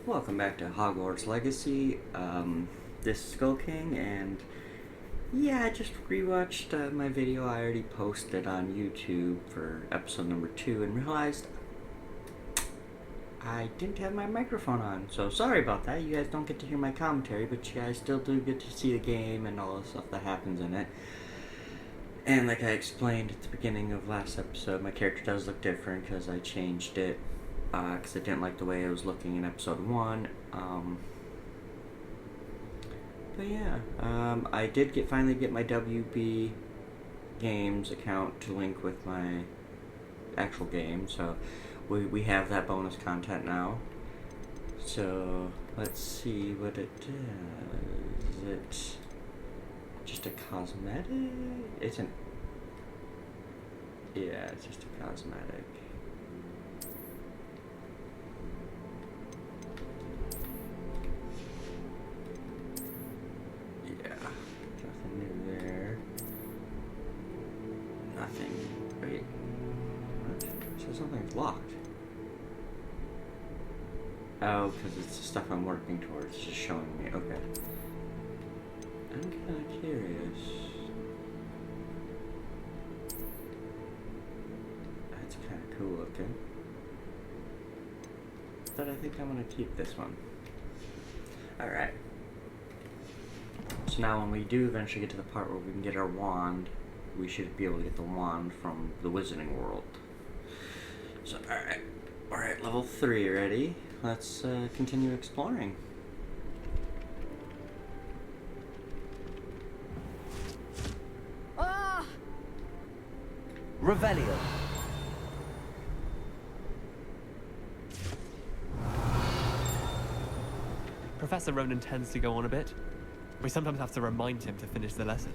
Welcome back to Hogwarts Legacy. This is Skull King, and yeah, I just rewatched my video I already posted on YouTube for episode number 2 and realized I didn't have my microphone on. So sorry about that. You guys don't get to hear my commentary, but you guys still do get to see the game and all the stuff that happens in it. And like I explained at the beginning of last episode, my character does look different because I changed it. Because I didn't like the way it was looking in episode 1. But yeah, I did finally get my WB Games account to link with my actual game, so we have that bonus content now. So let's see what it does. Is it just a cosmetic? It's just a cosmetic. Something's locked. Oh, because it's the stuff I'm working towards. It's just showing me. Okay. I'm kind of curious. That's kind of cool looking. But I think I'm going to keep this one. Alright. So now when we do eventually get to the part where we can get our wand, we should be able to get the wand from the Wizarding World. So, alright, level 3, ready? Let's continue exploring. Ah! Revelio. Professor Ronan tends to go on a bit. We sometimes have to remind him to finish the lesson.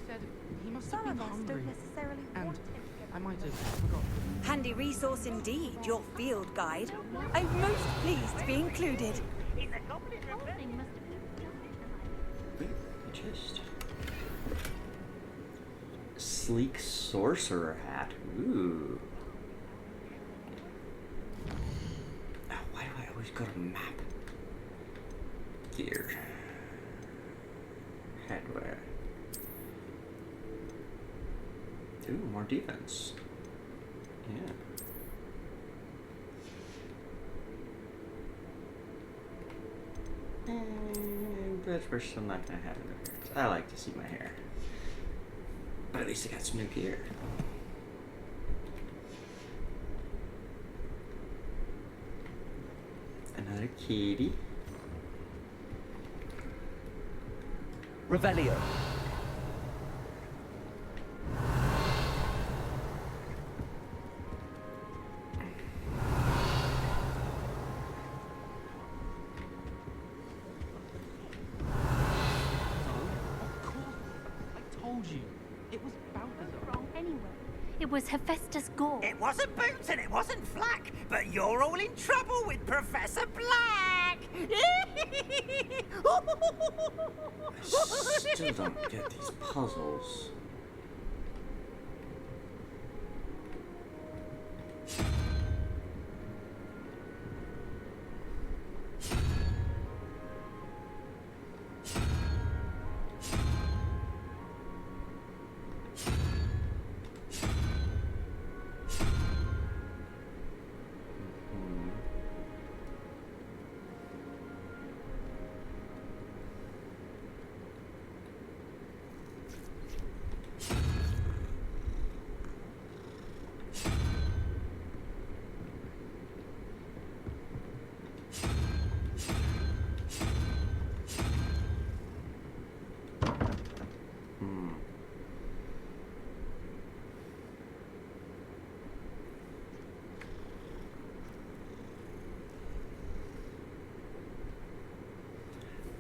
He must Some have of been us hungry. don't necessarily And want him to get I might have forgotten. Handy resource indeed, your field guide. I'm most pleased to be included. Wait, just sleek sorcerer hat. Ooh. Oh, why do I always go to map? Gear. Headwear. Ooh, more defense. Yeah. But we're still not gonna have no hair. I like to see my hair. But at least I got some new gear. Another kitty. Revelio. It was Hephaestus Gore. It wasn't Boots and it wasn't Flack, but you're all in trouble with Professor Black! I still don't get these puzzles.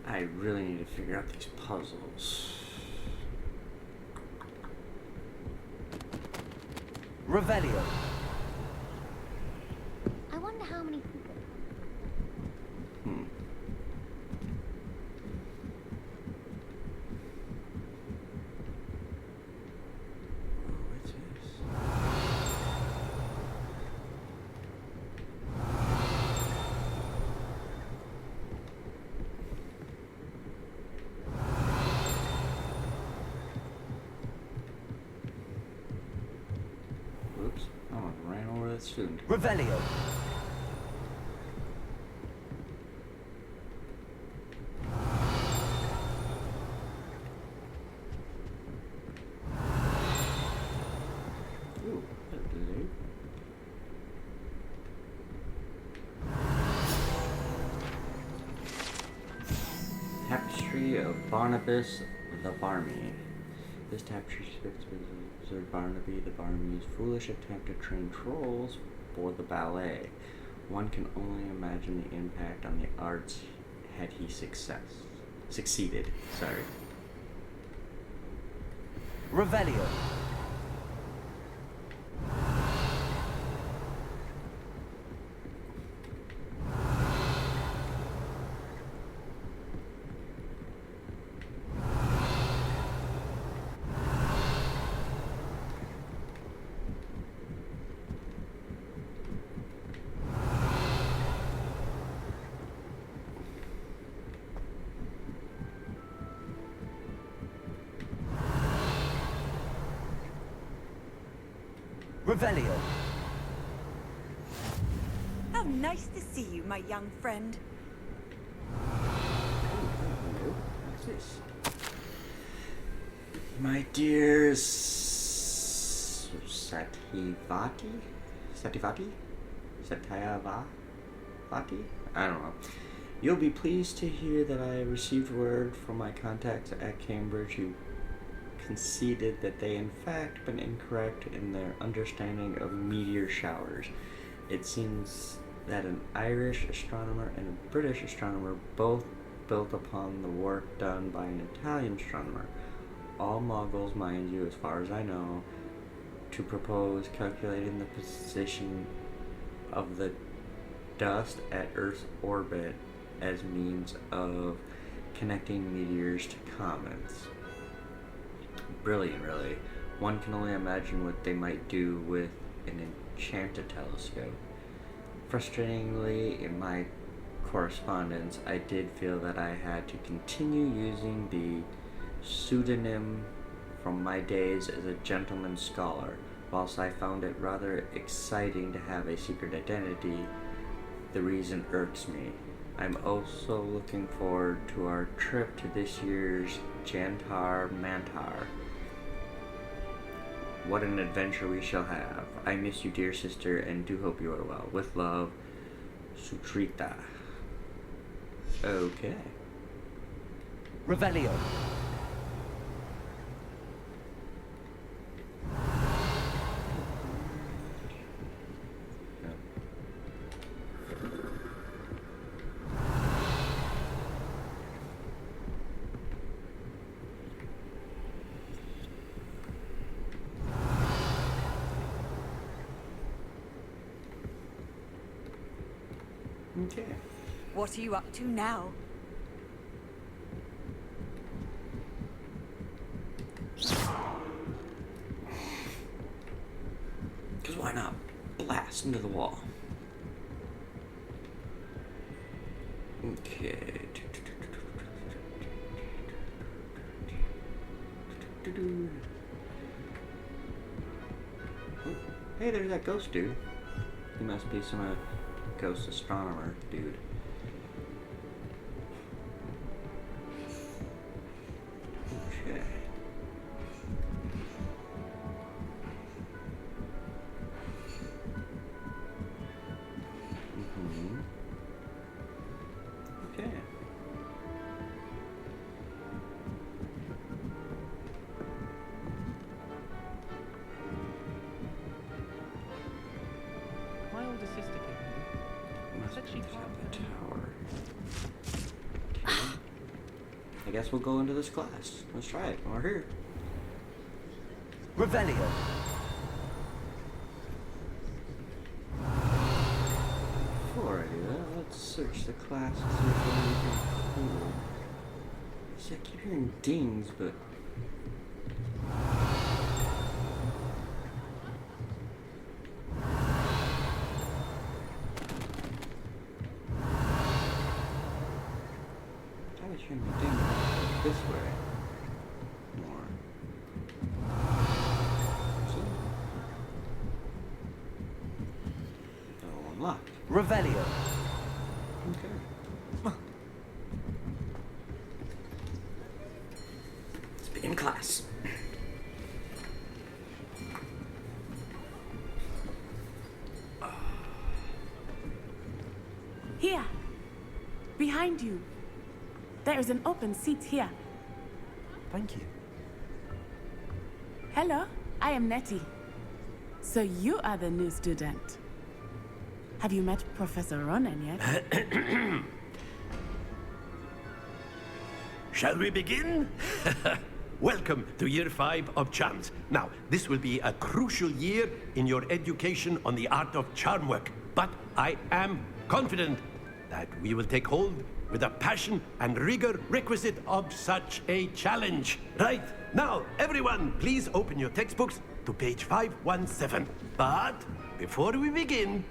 I really need to figure out these puzzles. Revelio. I wonder how many people. What's this? assumed. Revelio. Ooh, hello. Tapestry of Barnabas the Barmy. This tapestry depicts Wizard Barnaby the Barmy's foolish attempt to train trolls for the ballet. One can only imagine the impact on the arts had he succeeded. Sorry. Revelio. Revelio. How nice to see you, my young friend. Hello. What's this? My dear Satyavati? I don't know. You'll be pleased to hear that I received word from my contacts at Cambridge who conceded that they in fact been incorrect in their understanding of meteor showers. It seems that an Irish astronomer and a British astronomer both built upon the work done by an Italian astronomer. All moguls, mind you, as far as I know, to propose calculating the position of the dust at Earth's orbit as means of connecting meteors to comets. Brilliant, really. One can only imagine what they might do with an enchanted telescope. Frustratingly, in my correspondence, I did feel that I had to continue using the pseudonym from my days as a gentleman scholar. Whilst I found it rather exciting to have a secret identity, the reason irks me. I'm also looking forward to our trip to this year's Jantar Mantar. What an adventure we shall have. I miss you, dear sister, and do hope you are well. With love, Sutrita. Okay. Revelio. Okay. What are you up to now? Because why not blast into the wall? Okay. Hey, there's that ghost dude. He must be some ghost astronomer dude. Okay. Okay. My older sister came here. Must Said she be carved at the them. tower. Okay. I guess we'll go into this class. Let's try it. We're here. Revelio. Before I do that, let's search the class and see if there's anything cool. See, I keep hearing dings, but... I was hearing the ding this way. More. See? Revelio. Okay. Let's begin class. Here. Behind you. There is an open seat here. Thank you. Hello, I am Nettie. So you are the new student. Have you met Professor Ronan yet? Shall we begin? Welcome to Year 5 of Charms. Now, this will be a crucial year in your education on the art of charm work. But I am confident that we will take hold with the passion and rigor requisite of such a challenge. Right, now, everyone, please open your textbooks to page 517. But before we begin,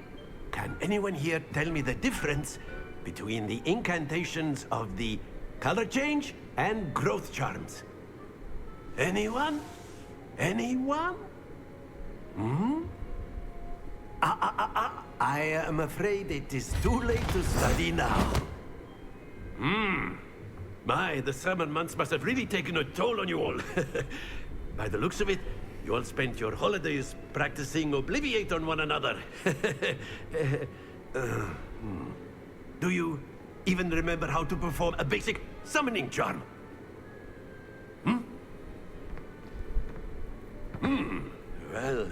can anyone here tell me the difference between the incantations of the color change and growth charms? Anyone? Anyone? I am afraid it is too late to study now. My, the summer months must have really taken a toll on you all. By the looks of it, you all spent your holidays practicing Obliviate on one another. Do you even remember how to perform a basic summoning charm? Well,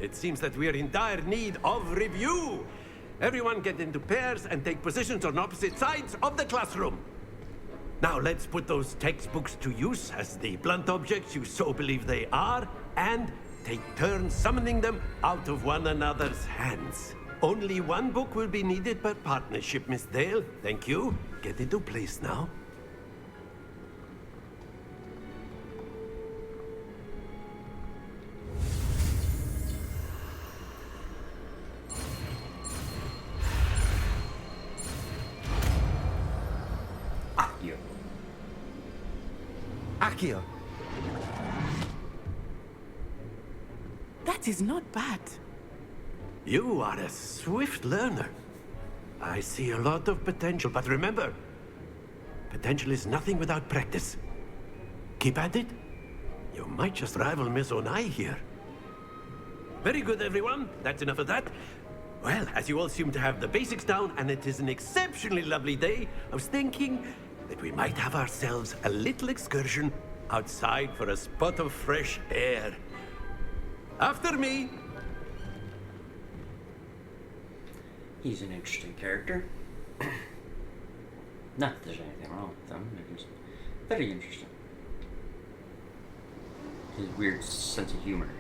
it seems that we are in dire need of review. Everyone get into pairs and take positions on opposite sides of the classroom. Now let's put those textbooks to use as the blunt objects you so believe they are, and take turns summoning them out of one another's hands. Only one book will be needed per partnership, Miss Dale. Thank you. Get into place now. Accio. That is not bad. You are a swift learner. I see a lot of potential, but remember, potential is nothing without practice. Keep at it. You might just rival Miss Onai here. Very good, everyone. That's enough of that. Well, as you all seem to have the basics down, and it is an exceptionally lovely day, I was thinking that we might have ourselves a little excursion outside for a spot of fresh air. After me. He's an interesting character. Not that there's anything wrong with him. He's very interesting. His weird sense of humor.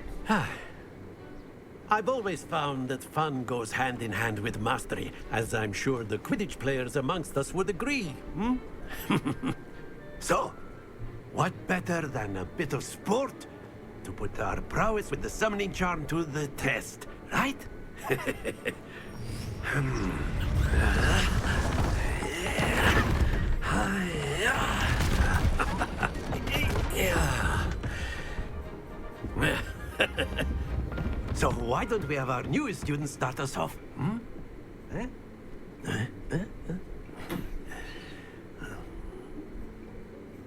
I've always found that fun goes hand in hand with mastery, as I'm sure the Quidditch players amongst us would agree. So, what better than a bit of sport to put our prowess with the summoning charm to the test, right? So why don't we have our newest student start us off?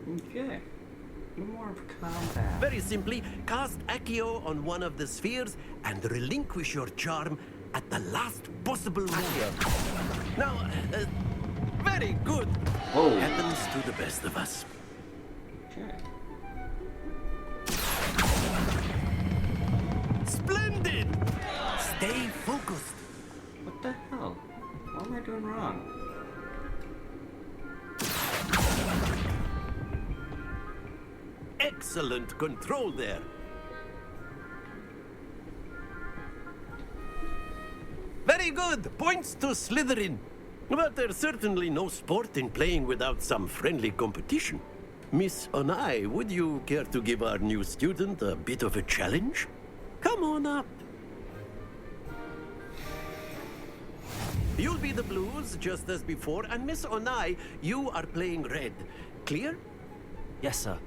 Okay. More of combat. Very simply, cast Accio on one of the spheres and relinquish your charm at the last possible moment. Now, very good. Whoa. Happens to the best of us. Okay. Splendid! Stay focused. What the hell? What am I doing wrong? Excellent control there. Very good. Points to Slytherin. But there's certainly no sport in playing without some friendly competition. Miss Onai, would you care to give our new student a bit of a challenge? Come on up. You'll be the blues, just as before, and Miss Onai, you are playing red. Clear? Yes, sir.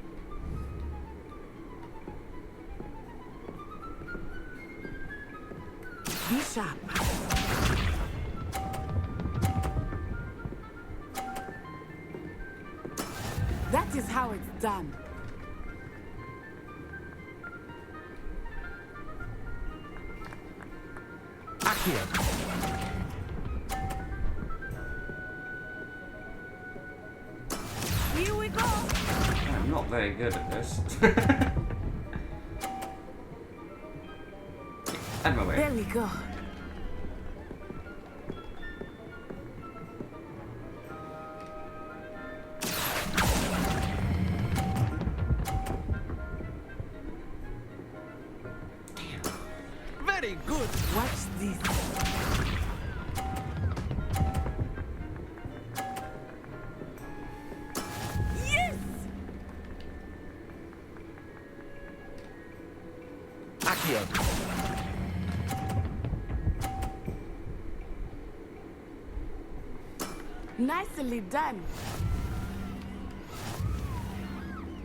Be sharp. That is how it's done. Accio. Here we go. I'm not very good at this. Out of my way. There we go. Very good. Watch this. Yes! Accio. Nicely done.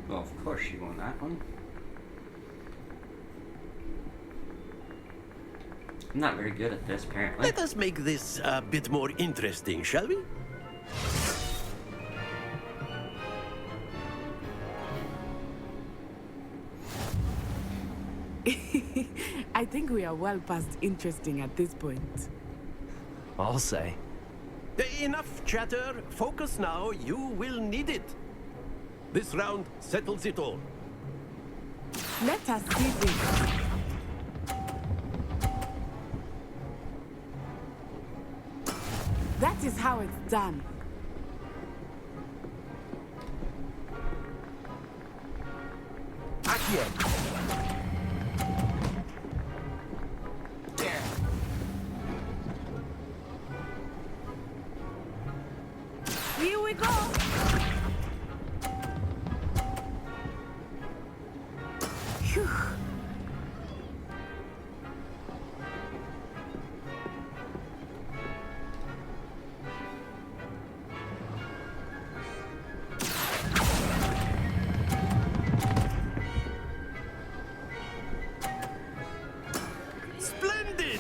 Well, of course you won that one. I'm not very good at this, apparently. Let us make this a bit more interesting, shall we? I think we are well past interesting at this point. I'll say. Enough chatter. Focus now. You will need it. This round settles it all. Let us see this. That is how it's done. Accio. Here we go. Phew. Splendid!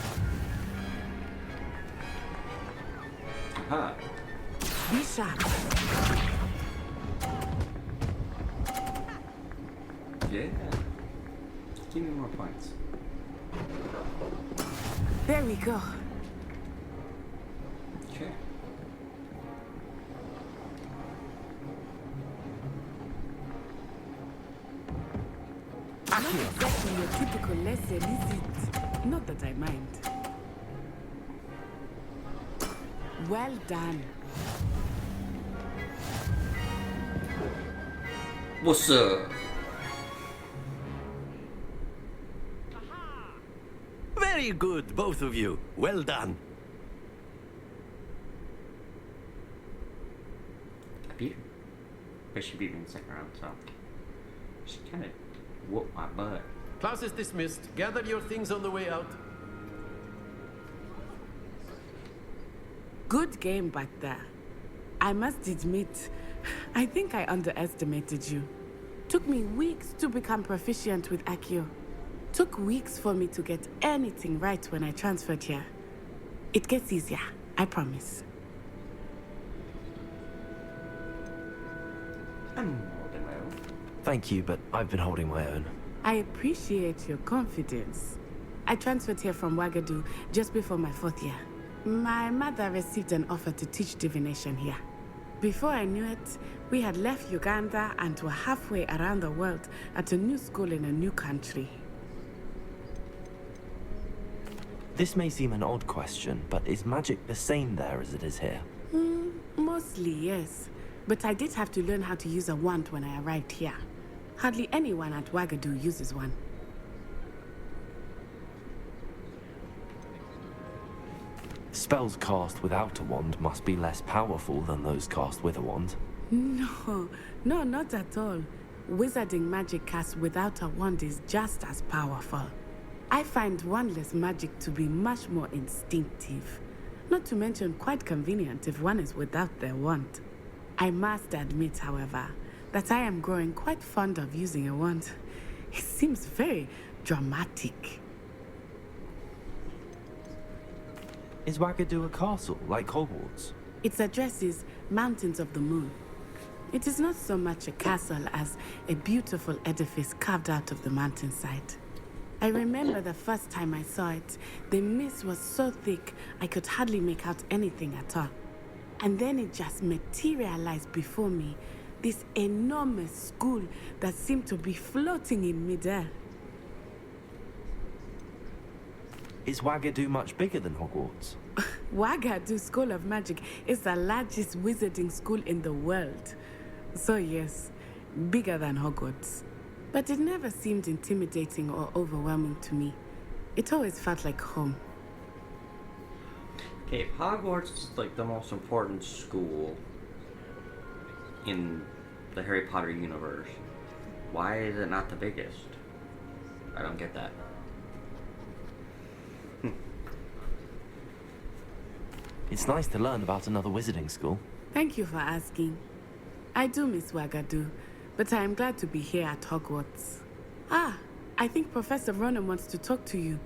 Huh. Be sharp. Yeah. Give me more points. There we go. Okay. Not exactly your typical lesson, is it? Not that I mind. Well done. What's up? Very good, both of you. Well done. I beat her. But she beat me in the second round, so she kind of whooped my butt. Class is dismissed. Gather your things on the way out. Good game back there. I must admit, I think I underestimated you. Took me weeks to become proficient with Accio. Took weeks for me to get anything right when I transferred here. It gets easier, I promise. I'm holding my own. Thank you, but I've been holding my own. I appreciate your confidence. I transferred here from Wagadu just before my 4th year. My mother received an offer to teach divination here. Before I knew it, we had left Uganda and were halfway around the world at a new school in a new country. This may seem an odd question, but is magic the same there as it is here? Mostly, yes. But I did have to learn how to use a wand when I arrived here. Hardly anyone at Wagadu uses one. Spells cast without a wand must be less powerful than those cast with a wand. No, not at all. Wizarding magic cast without a wand is just as powerful. I find wandless magic to be much more instinctive. Not to mention quite convenient if one is without their wand. I must admit, however, that I am growing quite fond of using a wand. It seems very dramatic. Is Wagadu a castle, like Hogwarts? Its address is Mountains of the Moon. It is not so much a castle as a beautiful edifice carved out of the mountainside. I remember the first time I saw it, the mist was so thick I could hardly make out anything at all. And then it just materialized before me, this enormous school that seemed to be floating in midair. Is Wagadu much bigger than Hogwarts? Wagadu School of Magic is the largest wizarding school in the world. So yes, bigger than Hogwarts. But it never seemed intimidating or overwhelming to me. It always felt like home. Okay, if Hogwarts is like the most important school in the Harry Potter universe, why is it not the biggest? I don't get that. It's nice to learn about another wizarding school. Thank you for asking. I do miss Wagadu, but I am glad to be here at Hogwarts. Ah, I think Professor Ronan wants to talk to you.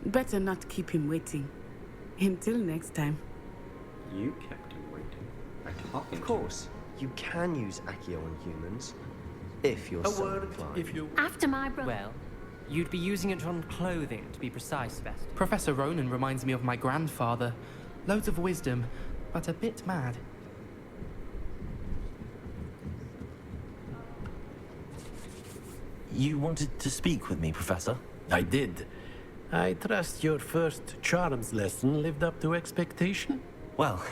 Better not keep him waiting. Until next time. You kept him waiting by talking Of course, you can use Accio on humans, if you're A so word, inclined. if you... After my brother. Well, you'd be using it on clothing, to be precise, Vest. Professor Ronan reminds me of my grandfather. Loads of wisdom, but a bit mad. You wanted to speak with me, Professor? I did. I trust your first charms lesson lived up to expectation? Well,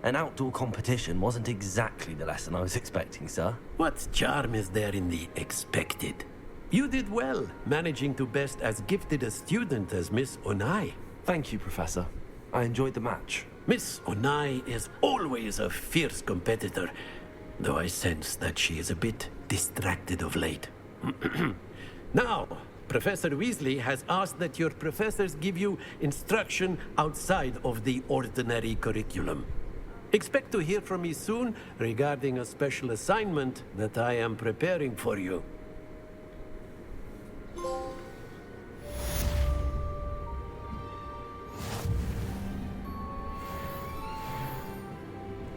an outdoor competition wasn't exactly the lesson I was expecting, sir. What charm is there in the expected? You did well, managing to best as gifted a student as Miss Onai. Thank you, Professor. I enjoyed the match. Miss Onai is always a fierce competitor, though I sense that she is a bit distracted of late. Now, Professor Weasley has asked that your professors give you instruction outside of the ordinary curriculum. Expect to hear from me soon regarding a special assignment that I am preparing for you.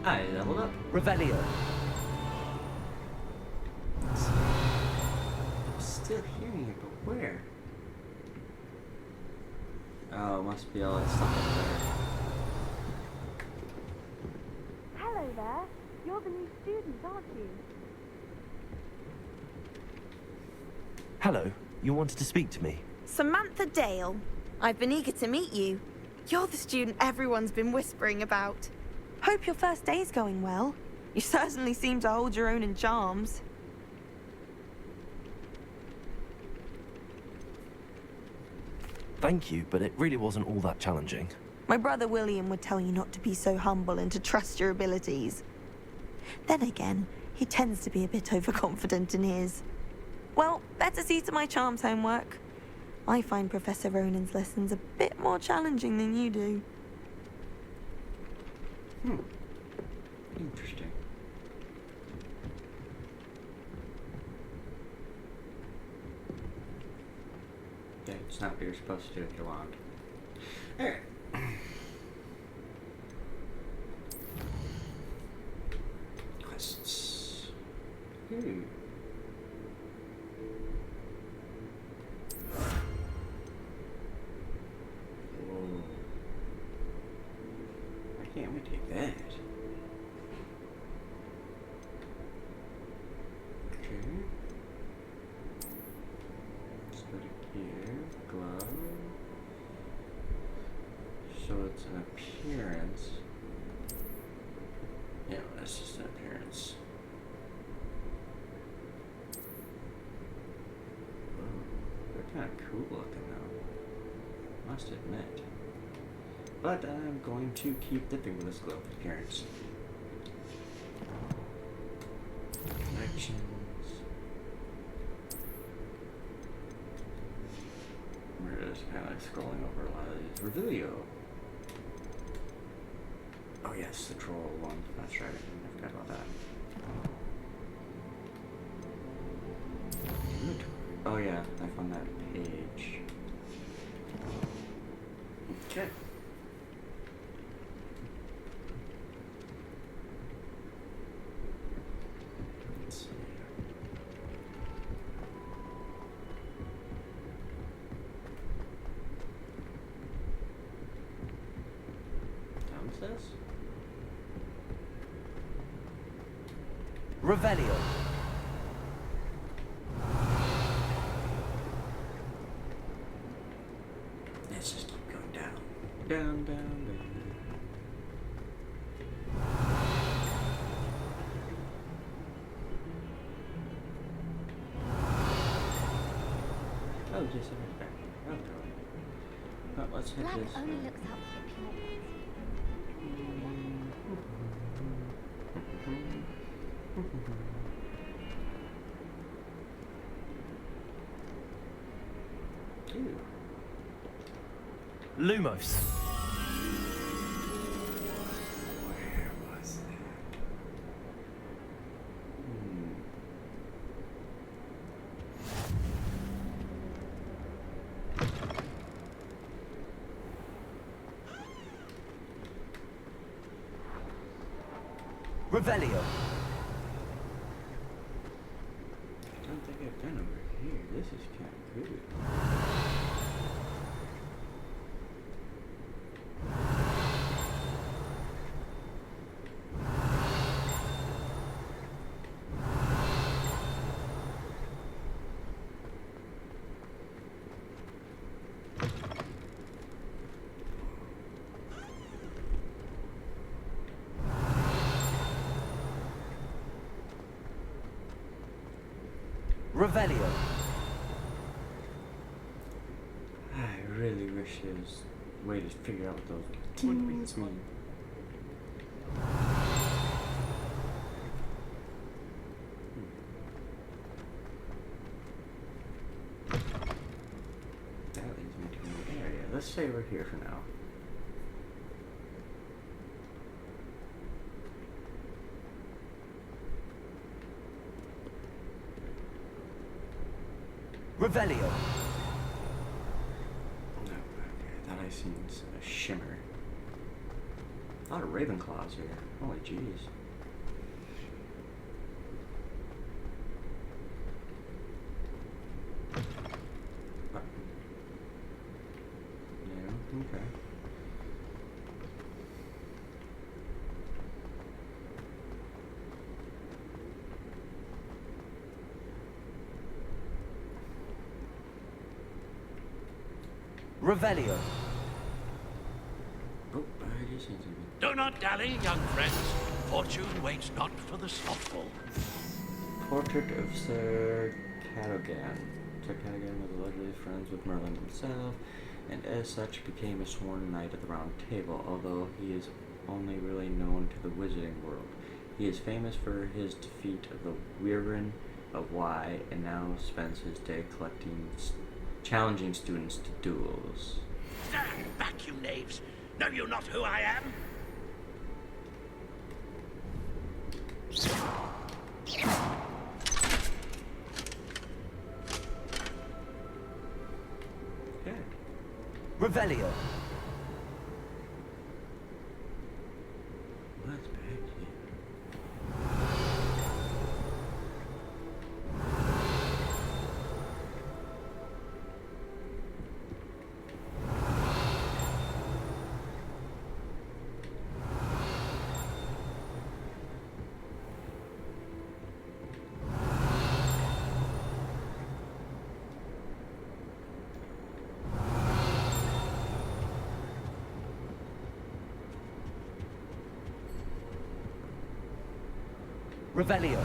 I leveled up. Revelio. I'm still hearing it, but where? Oh, it must be all that stuff up there. Hello there. You're the new student, aren't you? Hello, you wanted to speak to me? Samantha Dale. I've been eager to meet you. You're the student everyone's been whispering about. Hope your first day's going well. You certainly seem to hold your own in charms. Thank you, but it really wasn't all that challenging. My brother William would tell you not to be so humble and to trust your abilities. Then again, he tends to be a bit overconfident in his. Well, better see to my charms homework. I find Professor Ronan's lessons a bit more challenging than you do. Interesting. Yeah, it's not what you're supposed to do with your wand. Alright. Quests. Whoa. Why can't we take that? Okay. Let's go to here. Glove. So it's an appearance. Yeah, that's just an appearance. Whoa, they're kind of cool looking though. Must admit. But I'm going to keep dipping with this glove appearance. Connections. We're just kind of scrolling over a lot of these. Revelio. Oh yes, the troll one. That's right. I forgot about that. Oh yeah, I found that page. Okay. Revelio. Let's just keep going down. Down, down, down. Oh, just right back. Oh, no. Well, let's hit Black this. only looks out for the pure Ew. Lumos. Where was that? Revelio. I don't think I've been over here. This is kind of good. Revelio. I really wish there was a way to figure out what those tings mean. That leads me to a new area. Let's say we're here for now. Revelio. No, okay, I thought I seen a shimmer. A lot of Ravenclaws here. Holy jeez. Yeah, okay. Revelio. Oh, I just seen something. Do not dally, young friends. Fortune waits not for the slothful. Portrait of Sir Cadogan. Sir Cadogan was allegedly friends with Merlin himself, and as such became a sworn knight of the Round Table, although he is only really known to the wizarding world. He is famous for his defeat of the Weirin of Wye, and now spends his day challenging students to duels. Stand back, you knaves. Know you not who I am? Okay. Revelio. What's back here? Revelio.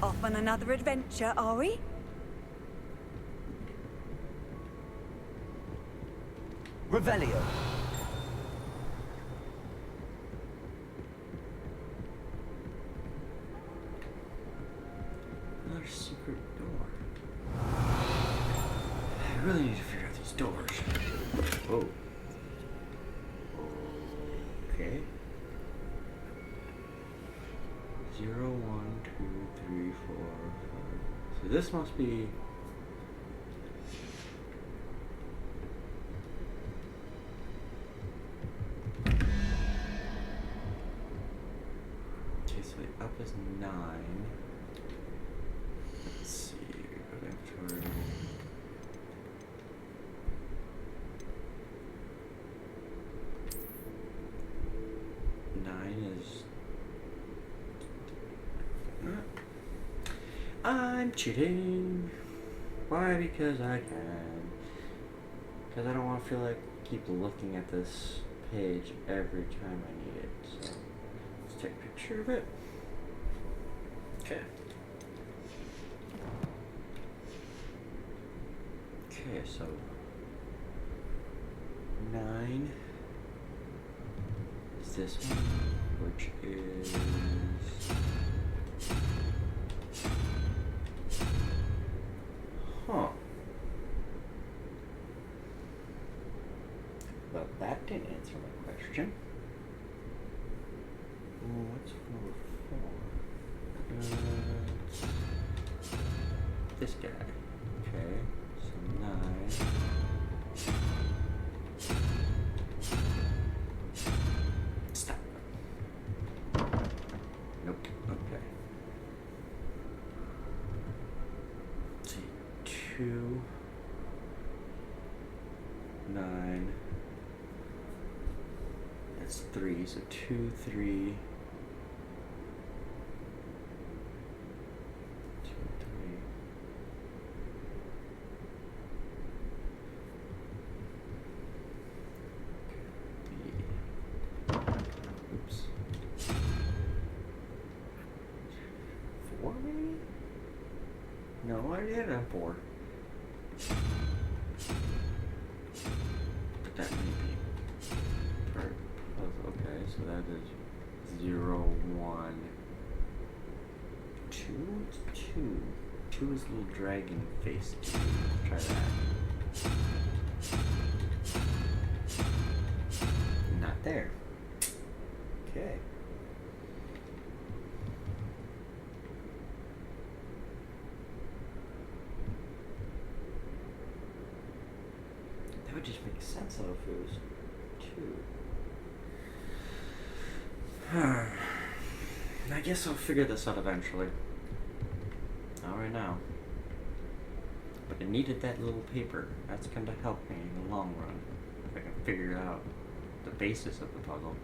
Off on another adventure, are we? Revelio. Another secret door. I really need to figure out these doors. Whoa. Okay. 0, 1, 2, 3, 4, 5. So this must be. Okay, so the up is 9. Let's see. Go to inventory. I'm cheating. Why? Because I can. Because I don't want to feel like keep looking at this page every time I need it. So let's take a picture of it. Okay. Okay, so 9 is this one, which is. Huh. Well, that didn't answer my question. Well, what's 4? This guy. Okay, so 9. Stop. Nope. Okay. 2, 9. That's 3. So 2, 3. 2, 3. Oops. 4 maybe? No, I did have 4. But that may be per puzzle. Okay, so that is 0, 1, 2. It's 2. 2 is little dragon face. Let's try that. Not there. Okay. That would just make sense though if it was 2. I guess I'll figure this out eventually. Not right now. But I needed that little paper. That's going to help me in the long run. If I can figure out the basis of the puzzle.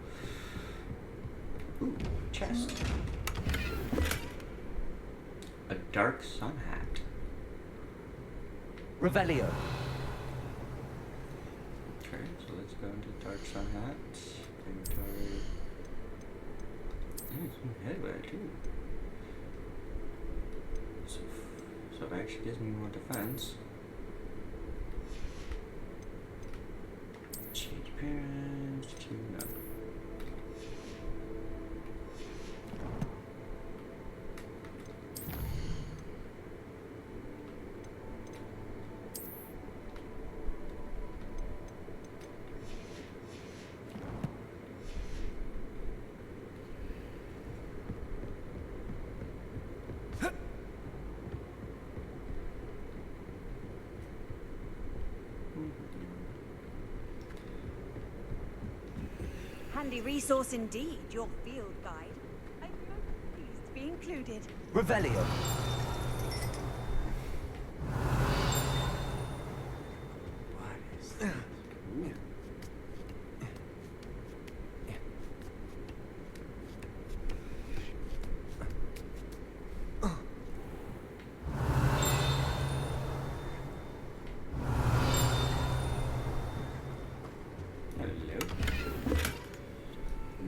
Ooh, chest. A dark sun hat. Revelio. Okay, so let's go into dark sun hat. Inventory. Some headwear too. So it actually gives me more defense. Change appearance to no. Handy resource indeed, your field guide. I'm most pleased to be included. Revelio. What is that? Ooh.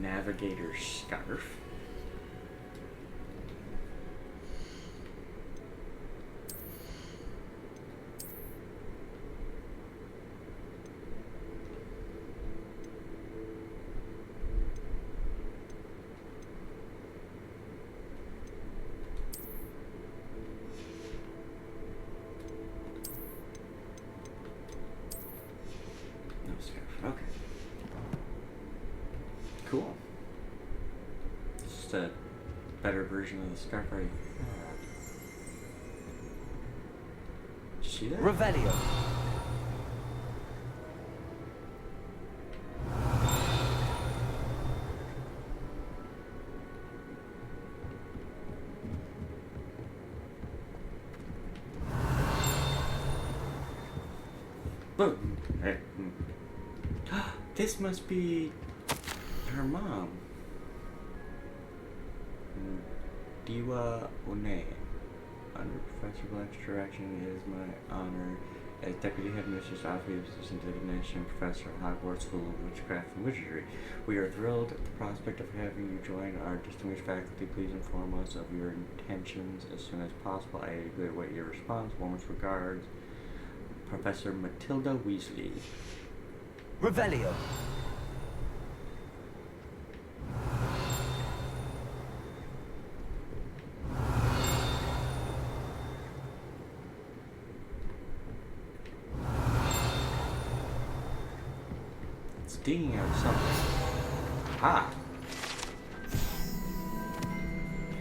Navigator scarf. No scarf. Okay. Cool. Just a better version of the scarf I had. Did you see that? Revelio. Boom. Hey. This must be her mom. Diwa One. Under Professor Black's direction, it is my honor as Deputy Headmistress Alfie Assistant Divination Professor at Hogwarts School of Witchcraft and Wizardry. We are thrilled at the prospect of having you join our distinguished faculty. Please inform us of your intentions as soon as possible. I eagerly await your response. Warmest regards, Professor Matilda Weasley. Revelio. It's digging out something. Ah!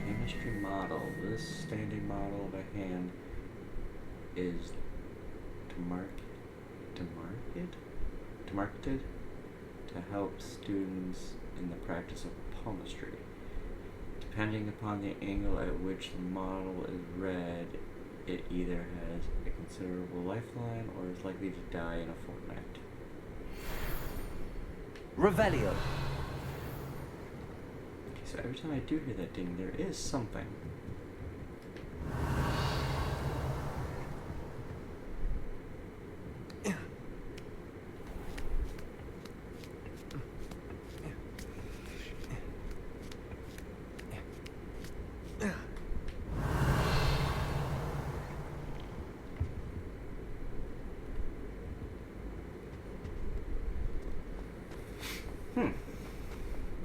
Chemistry model. This standing model of a hand is marketed to help students in the practice of palmistry. Depending upon the angle at which the model is read, it either has a considerable lifeline or is likely to die in a fortnight. Revelio. Okay, so every time I do hear that ding, there is something.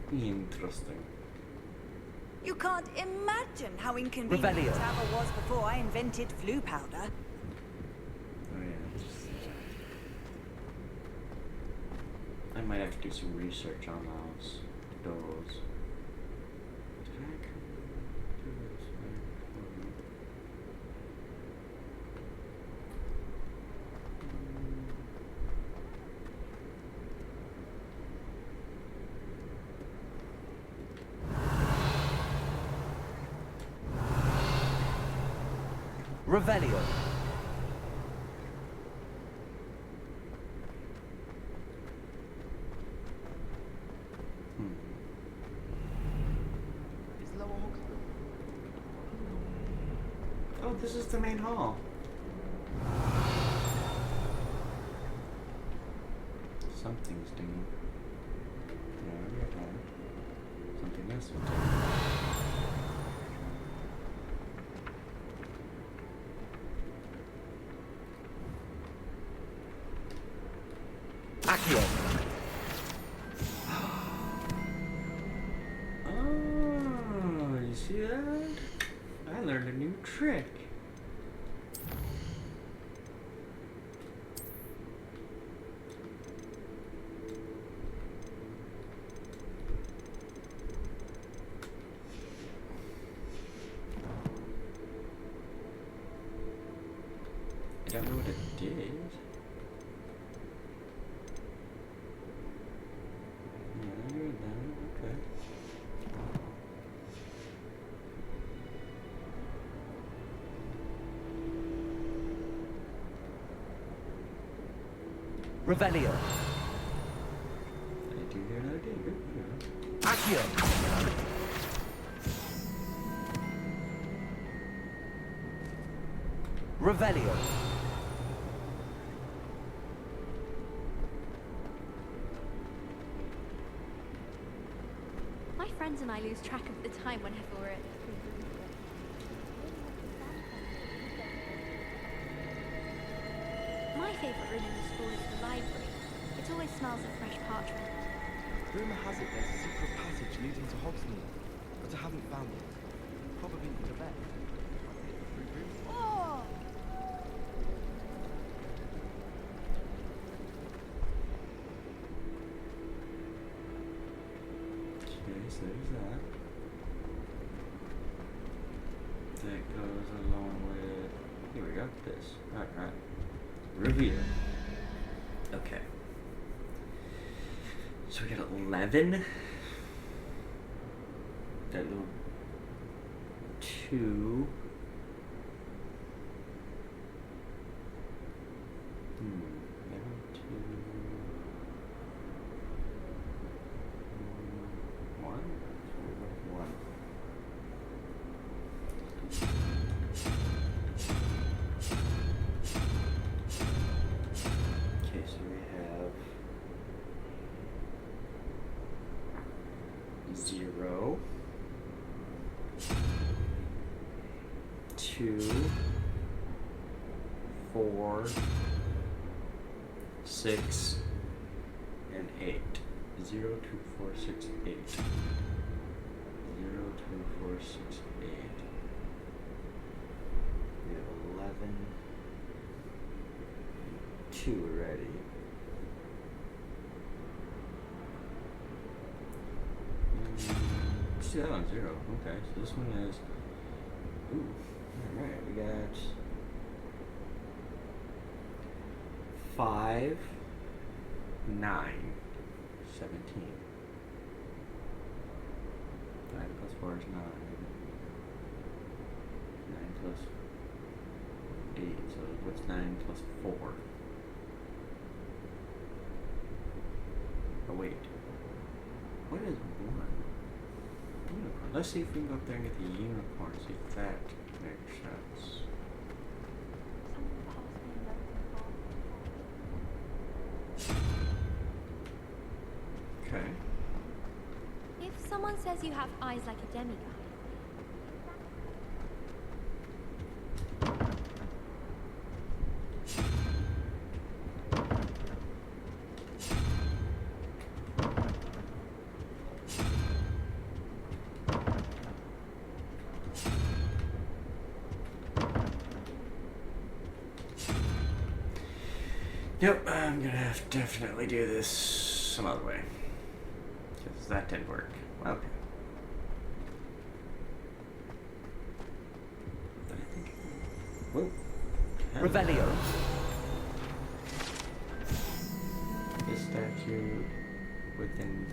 Interesting. You can't imagine how inconvenient Revelio. the tower was before I invented flu powder. Oh yeah. I might have to do some research on those. Did I come to this one? Revelio. Oh, this is the main hall. Something's doing. Something else will do. Accio. Oh, you see that? I learned a new trick. I don't know what it did. Revelio. I do hear another ding. Accio. Revelio. My friends and I lose track of the time whenever we're at My favourite room in the school is the library. It always smells of fresh parchment. Rumour has it there's a secret passage leading to Hogsmeade, but I haven't found it. Probably to bed. Oh! Okay, so there's that. that goes along with, here we go, this. Alright. Reveal. Okay. So we got 11. That little 2. Level 2. 1. 1. Okay, so we have 0, 2, 4, 6, and 8. 0, 2, 4, 6, 8. 0, 2, 4, 6, 8. We have 11. 2 already. Let's do that on 0. Okay, so this one is. Ooh. Alright, we got 5, 9, 17. 5 plus 4 is 9. 9 plus 8. So what's 9 plus 4? Oh wait. What is 1? Unicorn. Let's see if we can go up there and get the unicorn. See if that makes sense. Okay. If someone says you have eyes like a demigod, Yep, I'm gonna have to definitely do this some other way. Because that didn't work. Okay. Whoa. Revelio. This statue within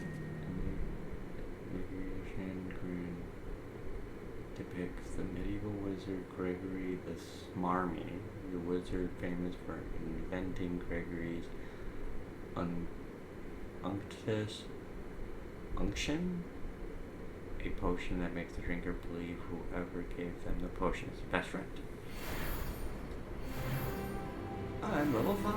Green depicts the medieval wizard Gregory the Smarmy, the wizard famous for inventing Gregory's unction, a potion that makes the drinker believe whoever gave them the potion is the best friend. I'm level 5.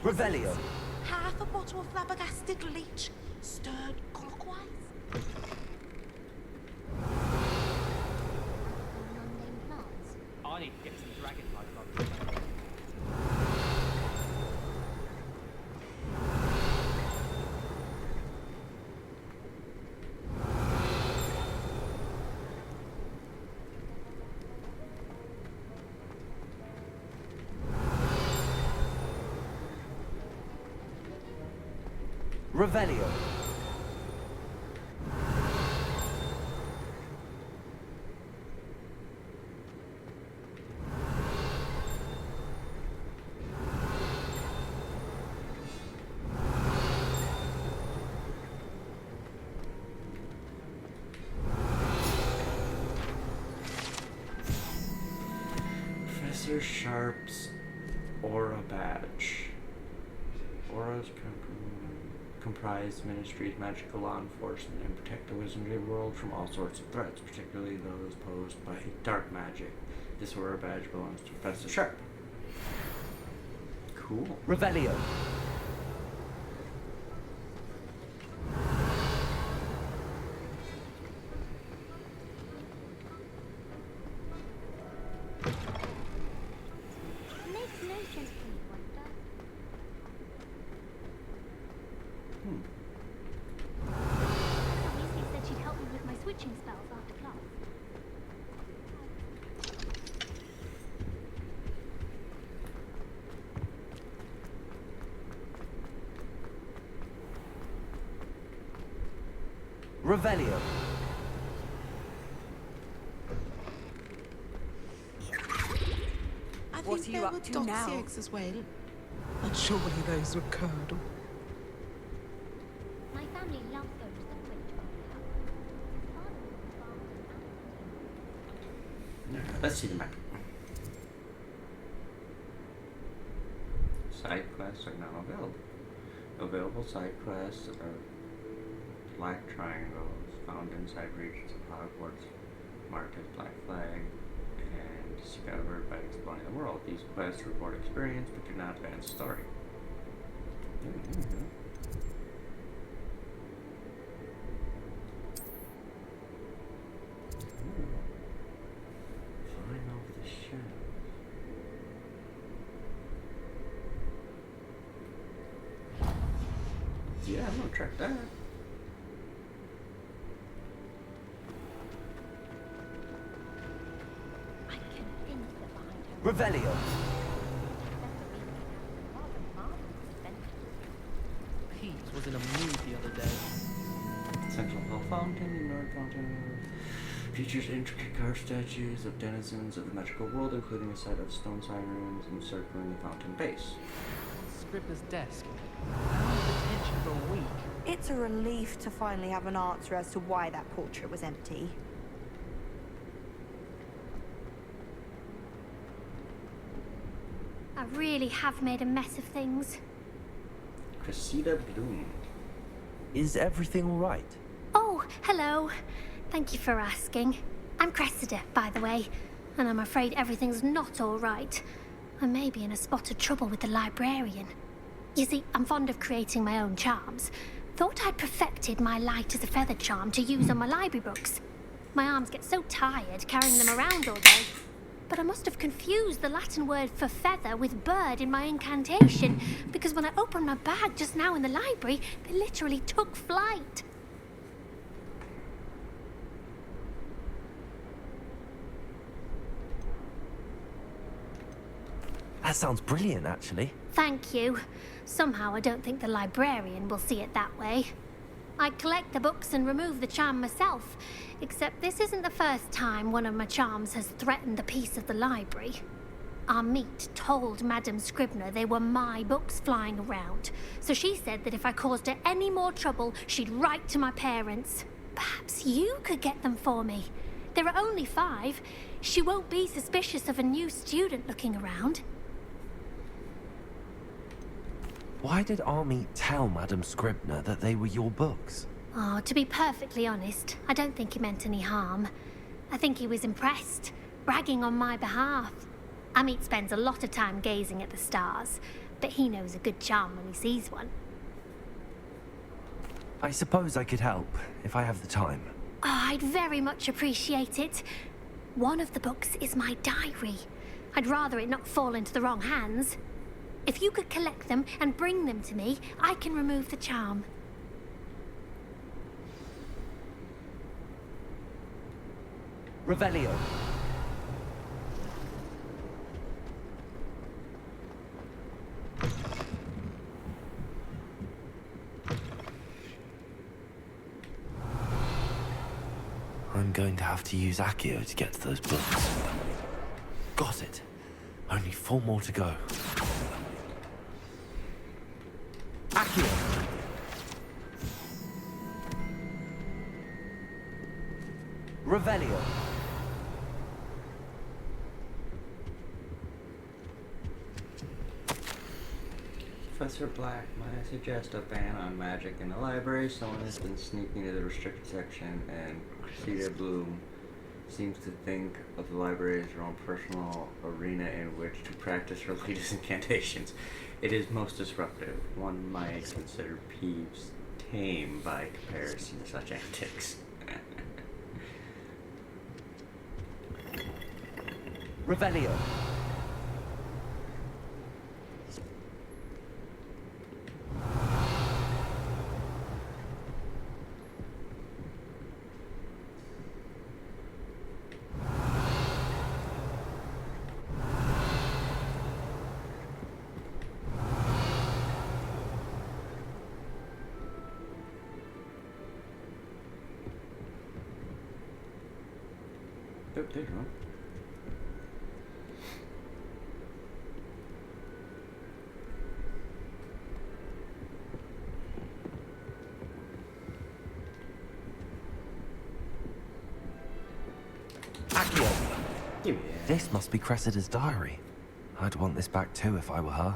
Revelio. Half a bottle of flabbergasted leech, stirred clockwise. I need to get some dragonfly. Revelio. Professor Sharp's Aura Badge. Auras comprise ministries, magical law enforcement, and protect the wizardry world from all sorts of threats, particularly those posed by dark magic. This Aura Badge belongs to Professor Sharp. Cool. Revelio. teaching spells after class. Revelio. I What think are you there up were to dotsy now? eggs as well. But surely those were curdle. My family loves going to the Quidditch World Cup. Let's see the map. Side quests are now available. Available side quests are black triangles found inside regions of Hogwarts, marked as Black Flag, and discovered by exploring the world. These quests reward experience but do not advance story. Flying over the shadows. Yeah, I'm gonna track that. I'm convinced that behind her Revelio. Pete was in a mood the other day. Central Hall Fountain, the North Fountain, features intricate carved statues of denizens of the magical world, including a set of stone sirens encircling the fountain base. Scribner's desk. Out of attention for a week. It's a relief to finally have an answer as to why that portrait was empty. I really have made a mess of things. Cressida Bloom. Is everything all right? Oh, hello. Thank you for asking. I'm Cressida, by the way, and I'm afraid everything's not all right. I may be in a spot of trouble with the librarian. You see, I'm fond of creating my own charms. Thought I'd perfected my light as a feather charm to use on my library books. My arms get so tired carrying them around all day. But I must have confused the Latin word for feather with bird in my incantation, because when I opened my bag just now in the library, they literally took flight. That sounds brilliant, actually. Thank you. Somehow I don't think the librarian will see it that way. I collect the books and remove the charm myself, except this isn't the first time one of my charms has threatened the peace of the library. Our meet told Madame Scribner they were my books flying around, so she said that if I caused her any more trouble, she'd write to my parents. Perhaps you could get them for me. There are only 5. She won't be suspicious of a new student looking around. Why did Army tell Madame Scribner that they were your books? Oh, to be perfectly honest, I don't think he meant any harm. I think he was impressed, bragging on my behalf. Amit spends a lot of time gazing at the stars, but he knows a good charm when he sees one. I suppose I could help, if I have the time. Oh, I'd very much appreciate it. One of the books is my diary. I'd rather it not fall into the wrong hands. If you could collect them and bring them to me, I can remove the charm. Revelio. I'm going to have to use Accio to get to those books. Got it. Only 4 more to go. Accio! Revelio. Professor Black might suggest a ban on magic in the library. Someone has been sneaking to the restricted section, and Cressida Bloom seems to think of the library as her own personal arena in which to practice her latest incantations. It is most disruptive. One might consider Peeves tame by comparison to such antics. Revelio. Oh, there's one. Accio! This must be Cressida's diary. I'd want this back too if I were her.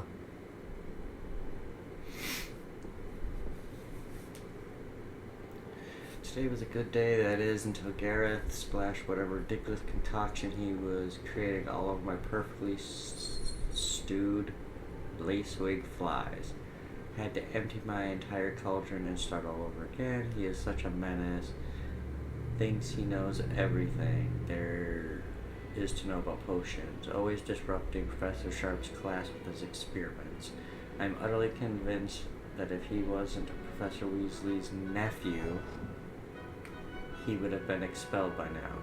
Today was a good day, that is, until Gareth splashed whatever ridiculous concoction he was creating all over my perfectly stewed lacewing flies. Had to empty my entire cauldron and start all over again. He is such a menace. Thinks he knows everything there is to know about potions, always disrupting Professor Sharp's class with his experiments. I'm utterly convinced that if he wasn't Professor Weasley's nephew, he would have been expelled by now.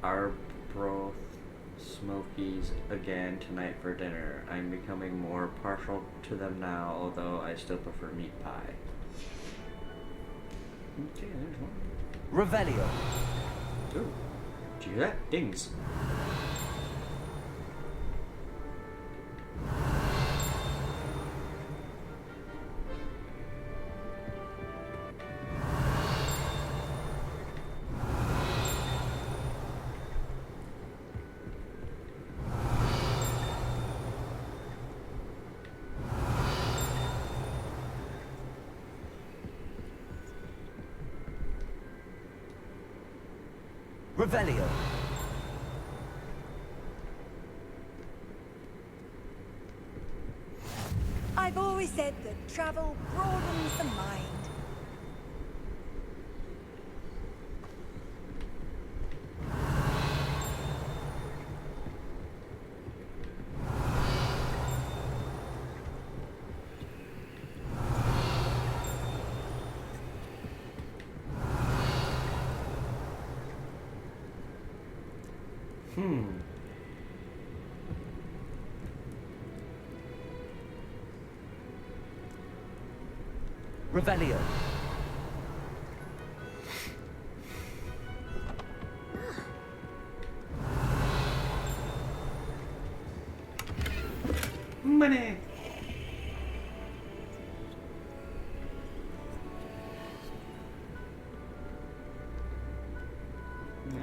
Arbroath Smokies again tonight for dinner. I'm becoming more partial to them now, although I still prefer meat pie. Okay, there's one. Revelio. Ooh. Did you hear that? Dings. Revelio. I've always said that travel broadens the mind. Revelio. Money!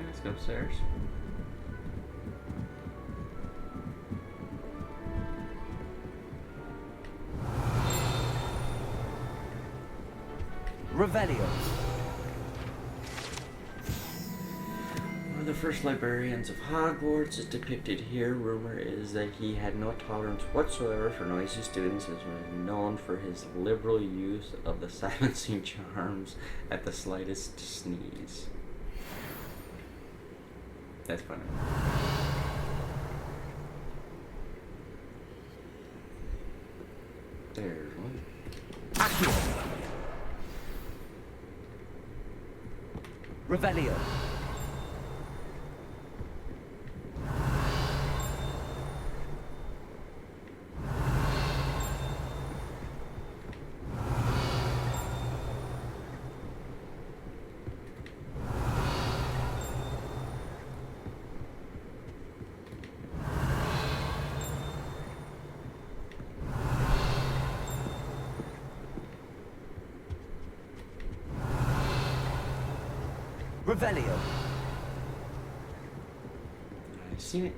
Let's go upstairs. Revelio. One of the first librarians of Hogwarts is depicted here. Rumor is that he had no tolerance whatsoever for noisy students, and was known for his liberal use of the silencing charms at the slightest sneeze. That's funny. There's one. Accio. Revelio. Revelio. I've seen it.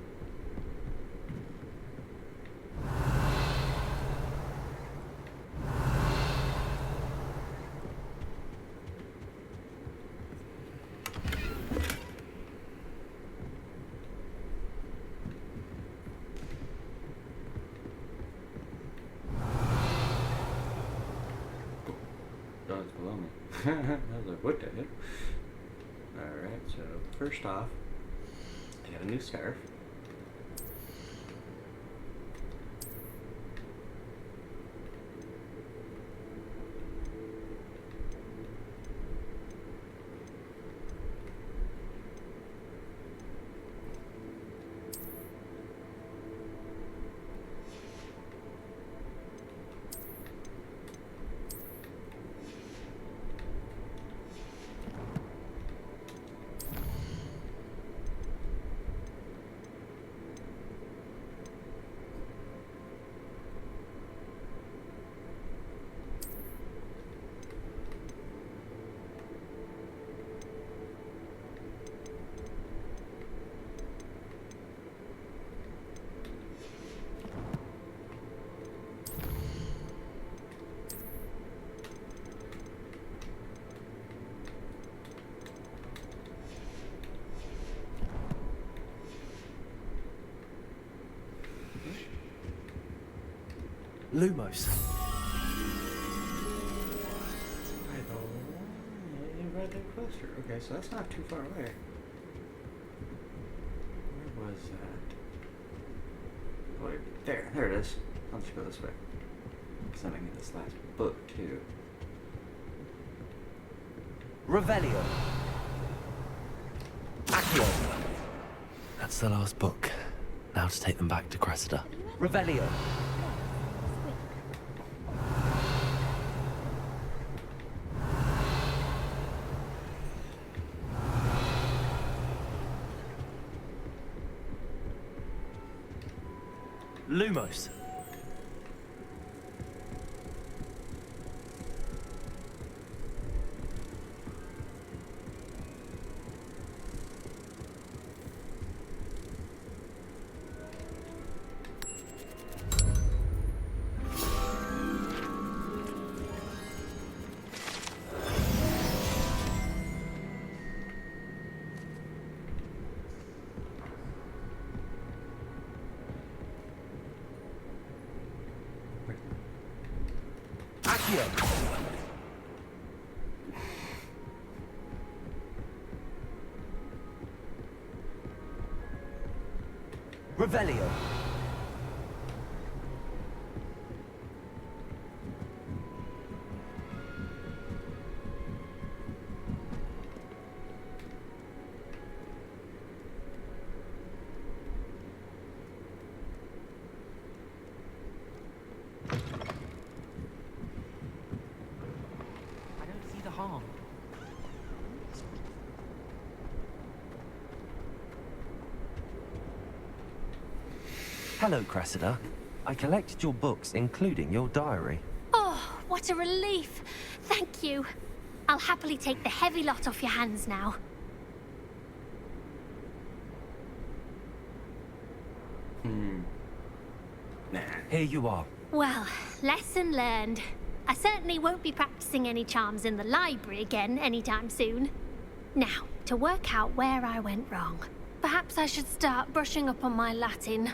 Oh, it's below me. I was like, what the heck? Alright, so first off, I got a new scarf. Lumos. Right there closer. Okay, so that's not too far away. Where was that? Wait, there it is. I'll just go this way. Because I'm gonna get this last book too. Revelio. Accio. That's the last book. Now to take them back to Cressida. Revelio. Lumos. Revelio. I don't see the harm. Hello, Cressida. I collected your books, including your diary. Oh, what a relief. Thank you. I'll happily take the heavy lot off your hands now. Nah. Here you are. Well, lesson learned. I certainly won't be practicing any charms in the library again anytime soon. Now, to work out where I went wrong. Perhaps I should start brushing up on my Latin.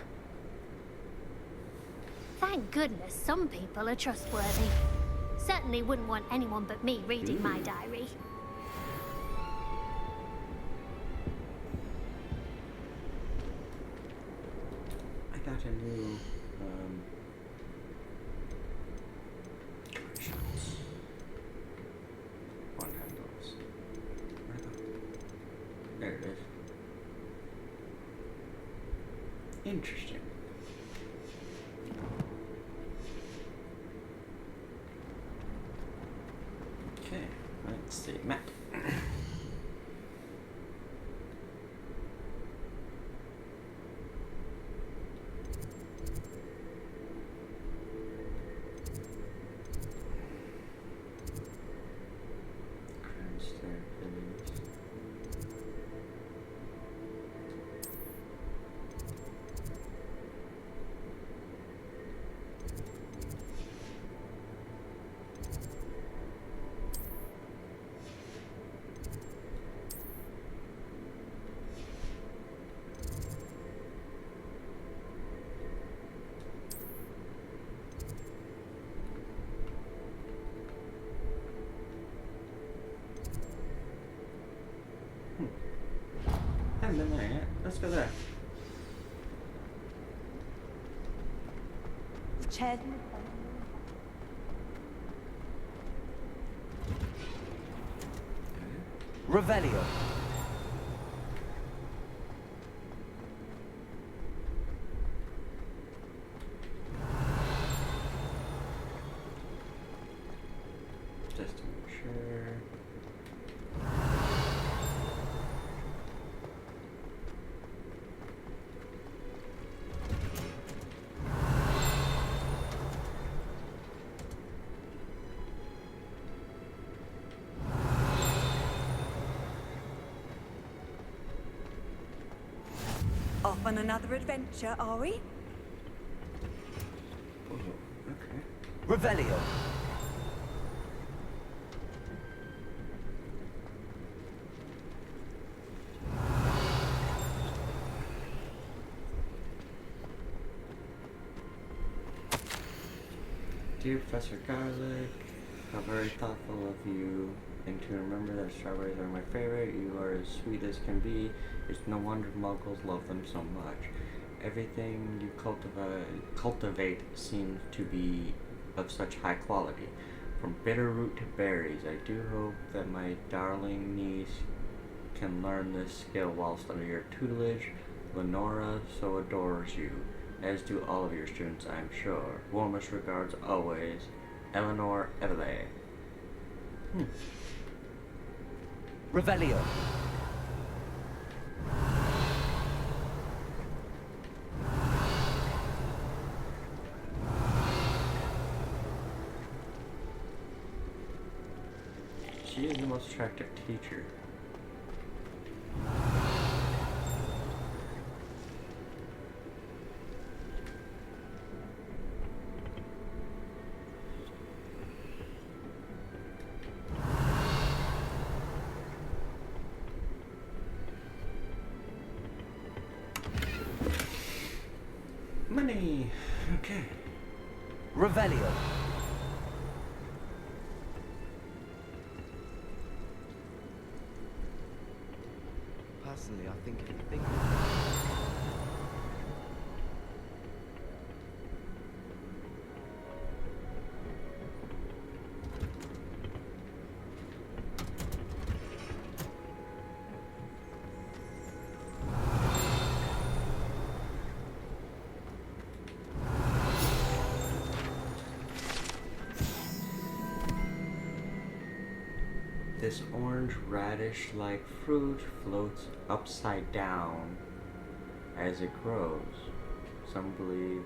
Thank goodness some people are trustworthy. Certainly wouldn't want anyone but me reading my diary. I got a new shots. One handles. There it is. Interesting. Okay, let's see. Map. Haven't been there yet. Let's go there. Chairs. Revelio. Just to make sure. Off on another adventure, are we? Oh, okay. Revelio. Dear Professor Garlic, how very thoughtful of you, and to remember that strawberries are my favorite. You are as sweet as can be. It's no wonder muggles love them so much. Everything you cultivate seems to be of such high quality. From bitter root to berries, I do hope that my darling niece can learn this skill whilst under your tutelage. Lenora so adores you, as do all of your students, I'm sure. Warmest regards always, Eleanor Evele. Revelio. She is the most attractive teacher. Money. Okay. Revelio. Personally, I think if you think... This orange radish-like fruit floats upside down as it grows. Some believe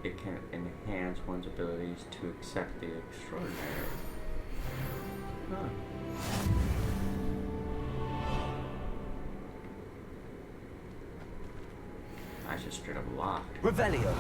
it can enhance one's abilities to accept the extraordinary. Huh. I just straight up locked. Revelio.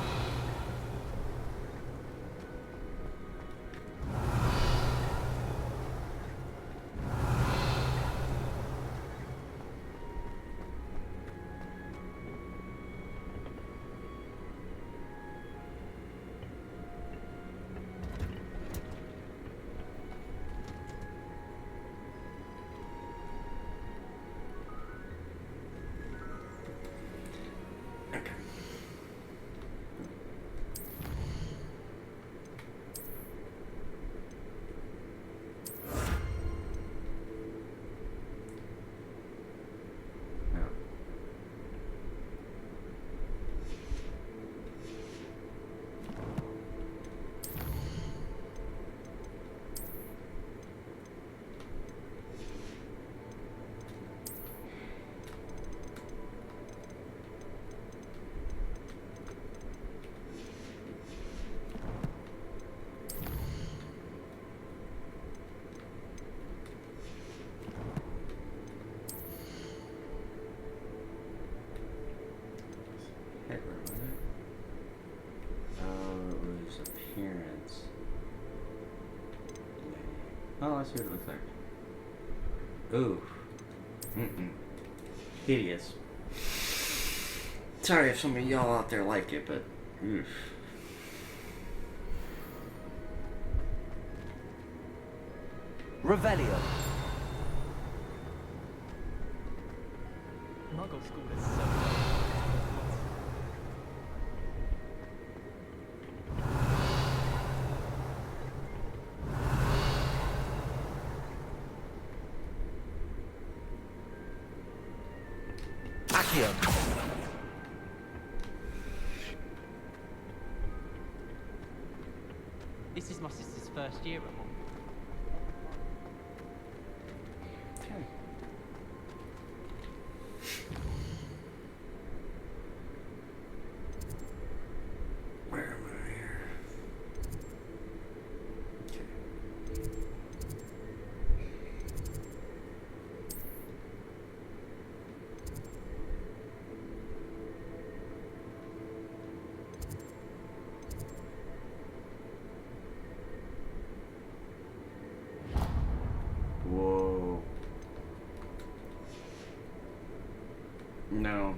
Appearance. Oh, let's see what it looks like. Ooh. Hideous. Sorry if some of y'all out there like it, but oof. Revelio. Muggle school is so This is my sister's first year at Hogwarts. Okay. Where am I here? Okay. Whoa. No.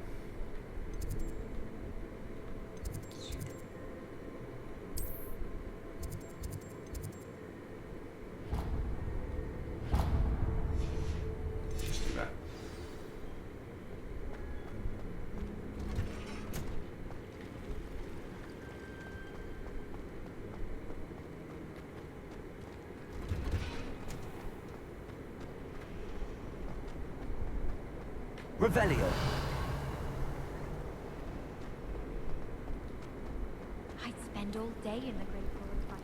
Revelio. I'd spend all day in the Great Forest Fire.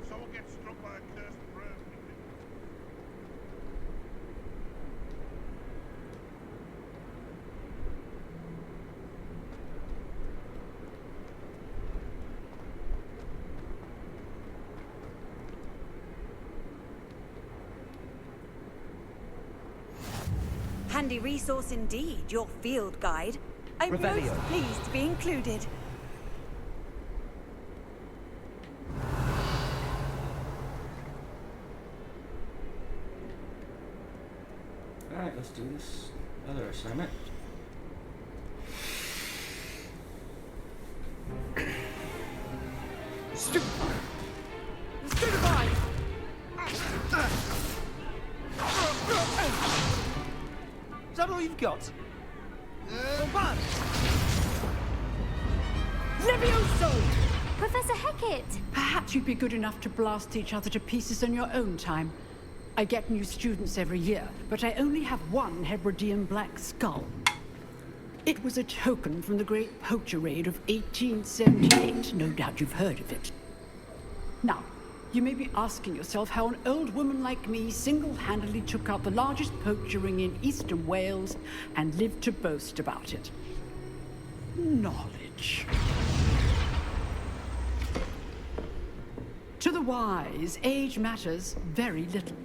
Someone gets struck by a cursed bird. Handy resource indeed, your field guide. I'm Revelio. most pleased to be included. Alright, let's do this other assignment. Stupefy! Is that all you've got? One! Levioso! Professor Hecat! Perhaps you'd be good enough to blast each other to pieces in your own time. I get new students every year, but I only have one Hebridean black skull. It was a token from the Great Poacher Raid of 1878. No doubt you've heard of it. Now, you may be asking yourself how an old woman like me single-handedly took out the largest poacher ring in eastern Wales and lived to boast about it. Knowledge. To the wise, age matters very little.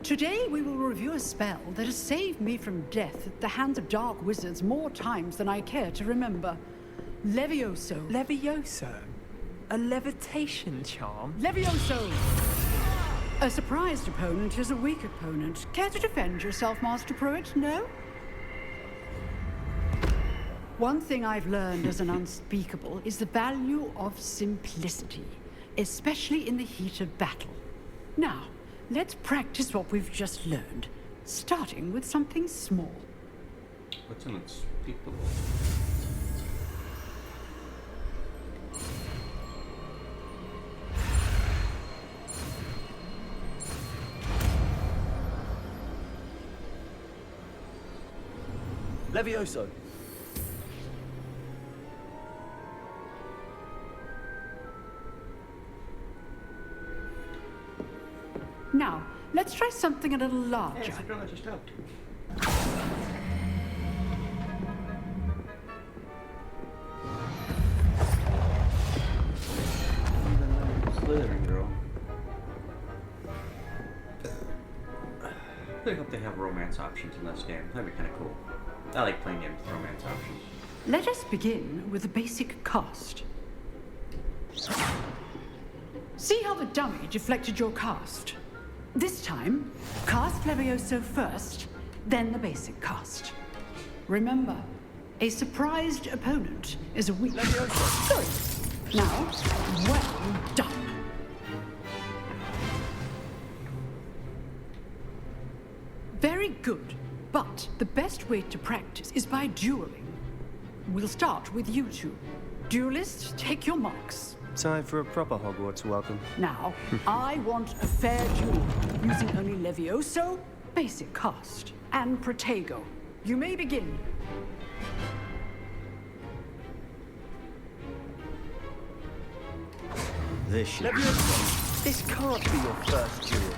Today we will review a spell that has saved me from death at the hands of dark wizards more times than I care to remember. Levioso. Levioso? A levitation charm? Levioso! A surprised opponent is a weak opponent. Care to defend yourself, Master Pruitt? No? One thing I've learned as an unspeakable is the value of simplicity, especially in the heat of battle. Now, let's practice what we've just learned, starting with something small. What's unspeakable? Levioso. Now, let's try something a little larger. Hey, it's the girl I just helped. Slytherin girl. I really hope they have romance options in this game. That'd be kind of cool. I like playing games with romance options. Let us begin with the basic cast. See how the dummy deflected your cast? This time, cast Levioso first, then the basic cast. Remember, a surprised opponent is a weak... Levioso! Good. Now, well done. Very good, but the best way to practice is by dueling. We'll start with you two. Duelists, take your marks. Time for a proper Hogwarts welcome. Now, I want a fair duel, using only Levioso, basic cast, and Protego. You may begin. This can't be your first duel.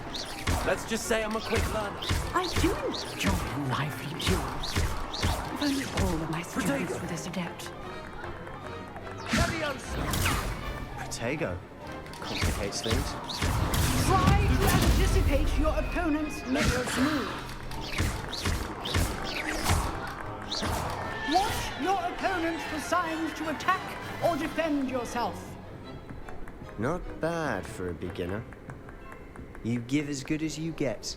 Let's just say I'm a quick learner. I do enjoy lively duels. If only all of my students were this adept. Protego. Complicates things. Try to anticipate your opponent's next move. Watch your opponent for signs to attack or defend yourself. Not bad for a beginner. You give as good as you get.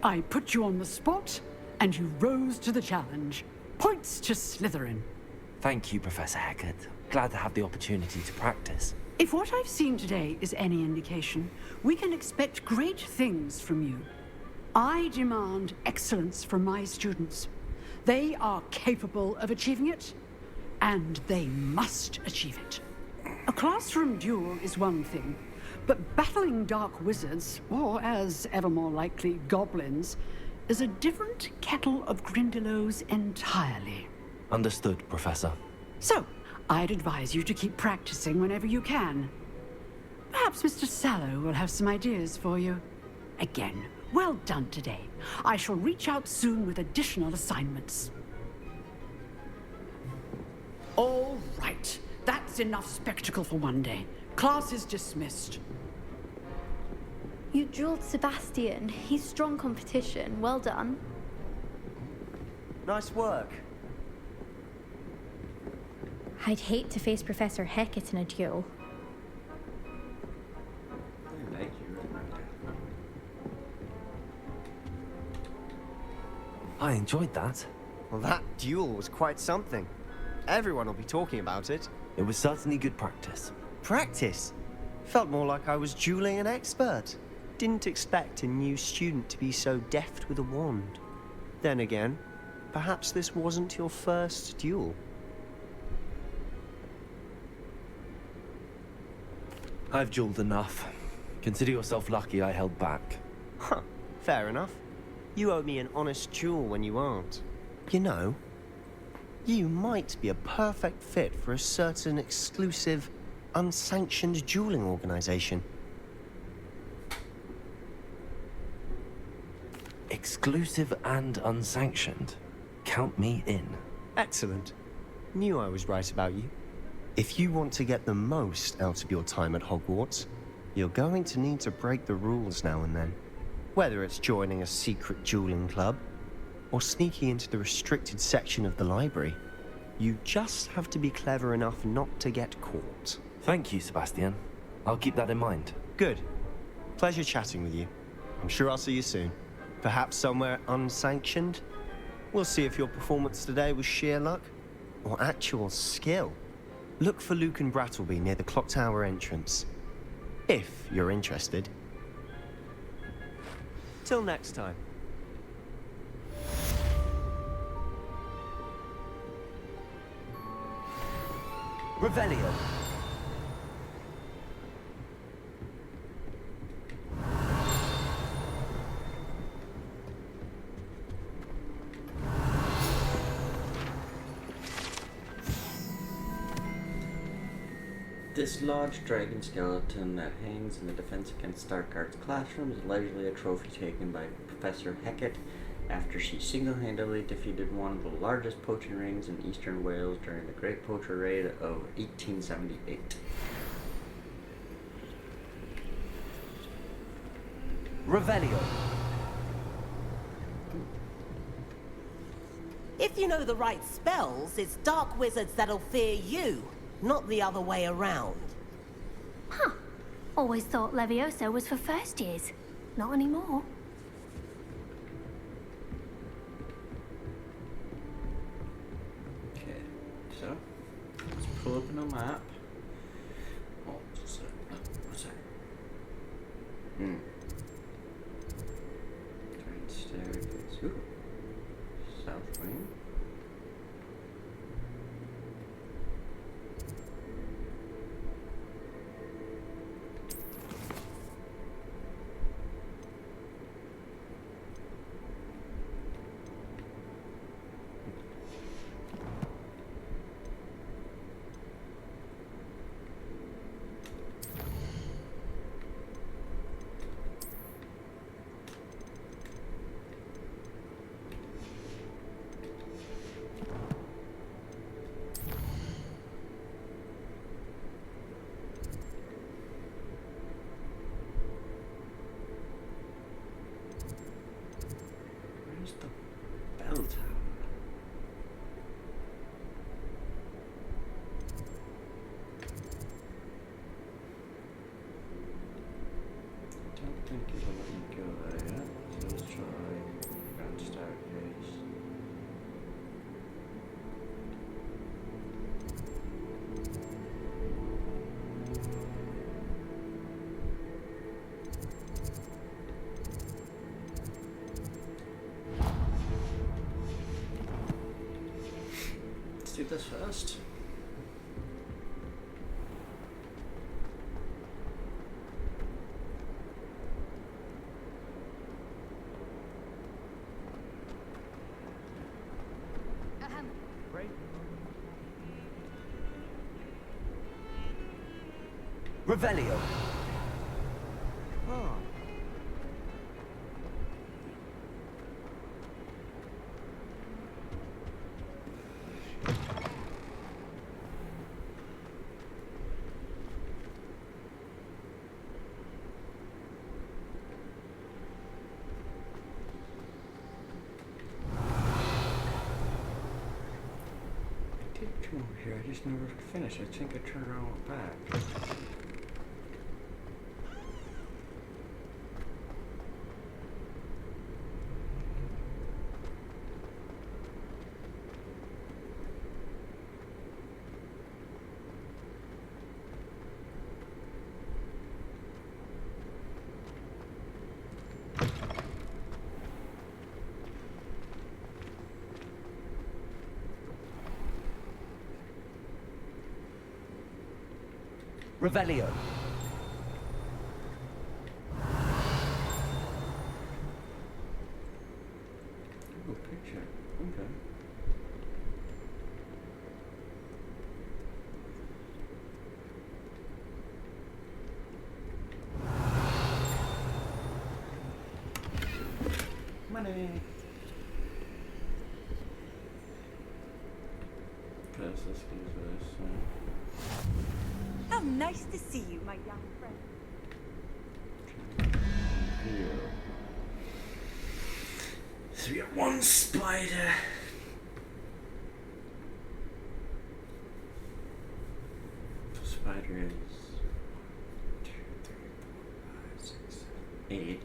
I put you on the spot, and you rose to the challenge. Points to Slytherin. Thank you, Professor Hackett. Glad to have the opportunity to practice. If what I've seen today is any indication, we can expect great things from you. I demand excellence from my students. They are capable of achieving it, and they must achieve it. A classroom duel is one thing, but battling dark wizards, or as ever more likely, goblins, is a different kettle of Grindylows entirely. Understood, Professor. So, I'd advise you to keep practicing whenever you can. Perhaps Mr. Sallow will have some ideas for you. Again, well done today. I shall reach out soon with additional assignments. All right. That's enough spectacle for one day. Class is dismissed. You drilled Sebastian. He's strong competition. Well done. Nice work. I'd hate to face Professor Hackett in a duel. I like you right now. I enjoyed that. Well, that duel was quite something. Everyone will be talking about it. It was certainly good practice. Practice? Felt more like I was dueling an expert. Didn't expect a new student to be so deft with a wand. Then again, perhaps this wasn't your first duel. I've dueled enough. Consider yourself lucky I held back. Huh, fair enough. You owe me an honest duel when you aren't. You know, you might be a perfect fit for a certain exclusive, unsanctioned dueling organization. Exclusive and unsanctioned. Count me in. Excellent. Knew I was right about you. If you want to get the most out of your time at Hogwarts, you're going to need to break the rules now and then. Whether it's joining a secret dueling club, or sneaking into the restricted section of the library, you just have to be clever enough not to get caught. Thank you, Sebastian. I'll keep that in mind. Good. Pleasure chatting with you. I'm sure I'll see you soon. Perhaps somewhere unsanctioned? We'll see if your performance today was sheer luck, or actual skill. Look for Luke and Brattleby near the clock tower entrance. If you're interested. Till next time. Revelio. This large dragon skeleton that hangs in the Defense Against Dark Arts classroom is allegedly a trophy taken by Professor Hackett after she single-handedly defeated one of the largest poaching rings in eastern Wales during the Great Poacher Raid of 1878. Revelio. If you know the right spells, it's dark wizards that'll fear you, not the other way around. Huh. Always thought Levioso was for first years. Not anymore. Okay, so let's pull open a map. Oh, what's that? Great staircase. Ooh. South wing. this first. Revelio. Ah. I did come over here, I just never finished. I think I turned around and went back. Revelio. Oh, picture. Okay. Money. Guess this is this. How nice to see you, my young friend. Here. So we got one spider. The spider is 2, 3, 4, 5, 6, 7, 8.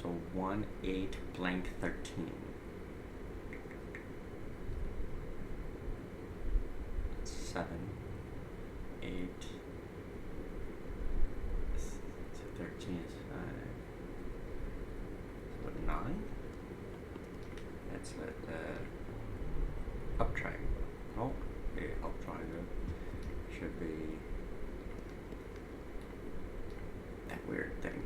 So 1, 8, blank 13. 7, 8. So 13 is 5. So 9? That's the up triangle. Oh, the up triangle should be that weird thing.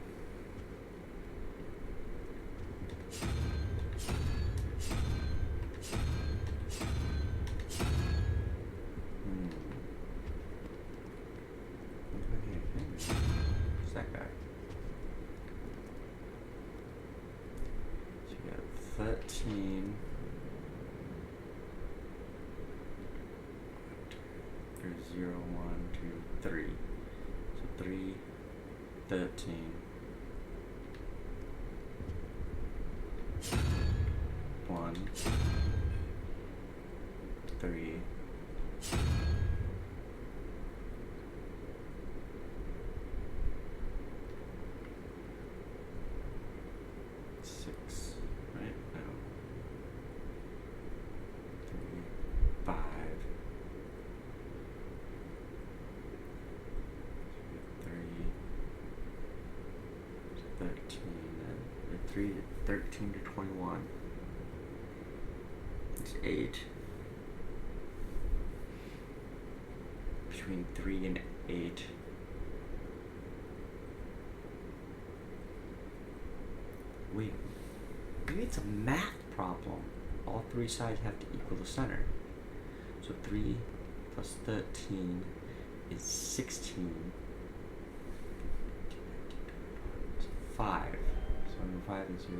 Who's that guy? So you got 13. There's 0, 1, 2, 3. So 3, 13. 1, 3. 6, right? No. 3, 5. 3, 13, and 3, 13 to 21. It's 8. Between 3 and 8. Wait, maybe it's a math problem. All three sides have to equal the center. So 3 plus 13 is 16. So 5. So number 5 is 0.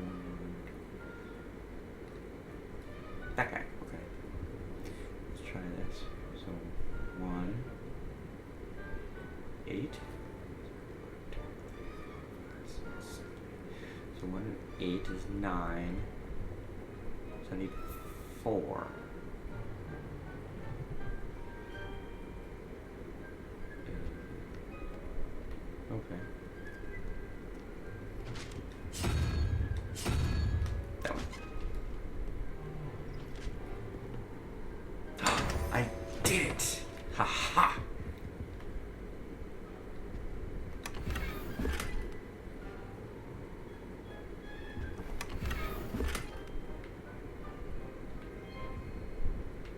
That guy, okay. Let's try this. So 1, 8. So 1 and 8 is 9. So I need 4. Okay. That one. I did it! Ha ha!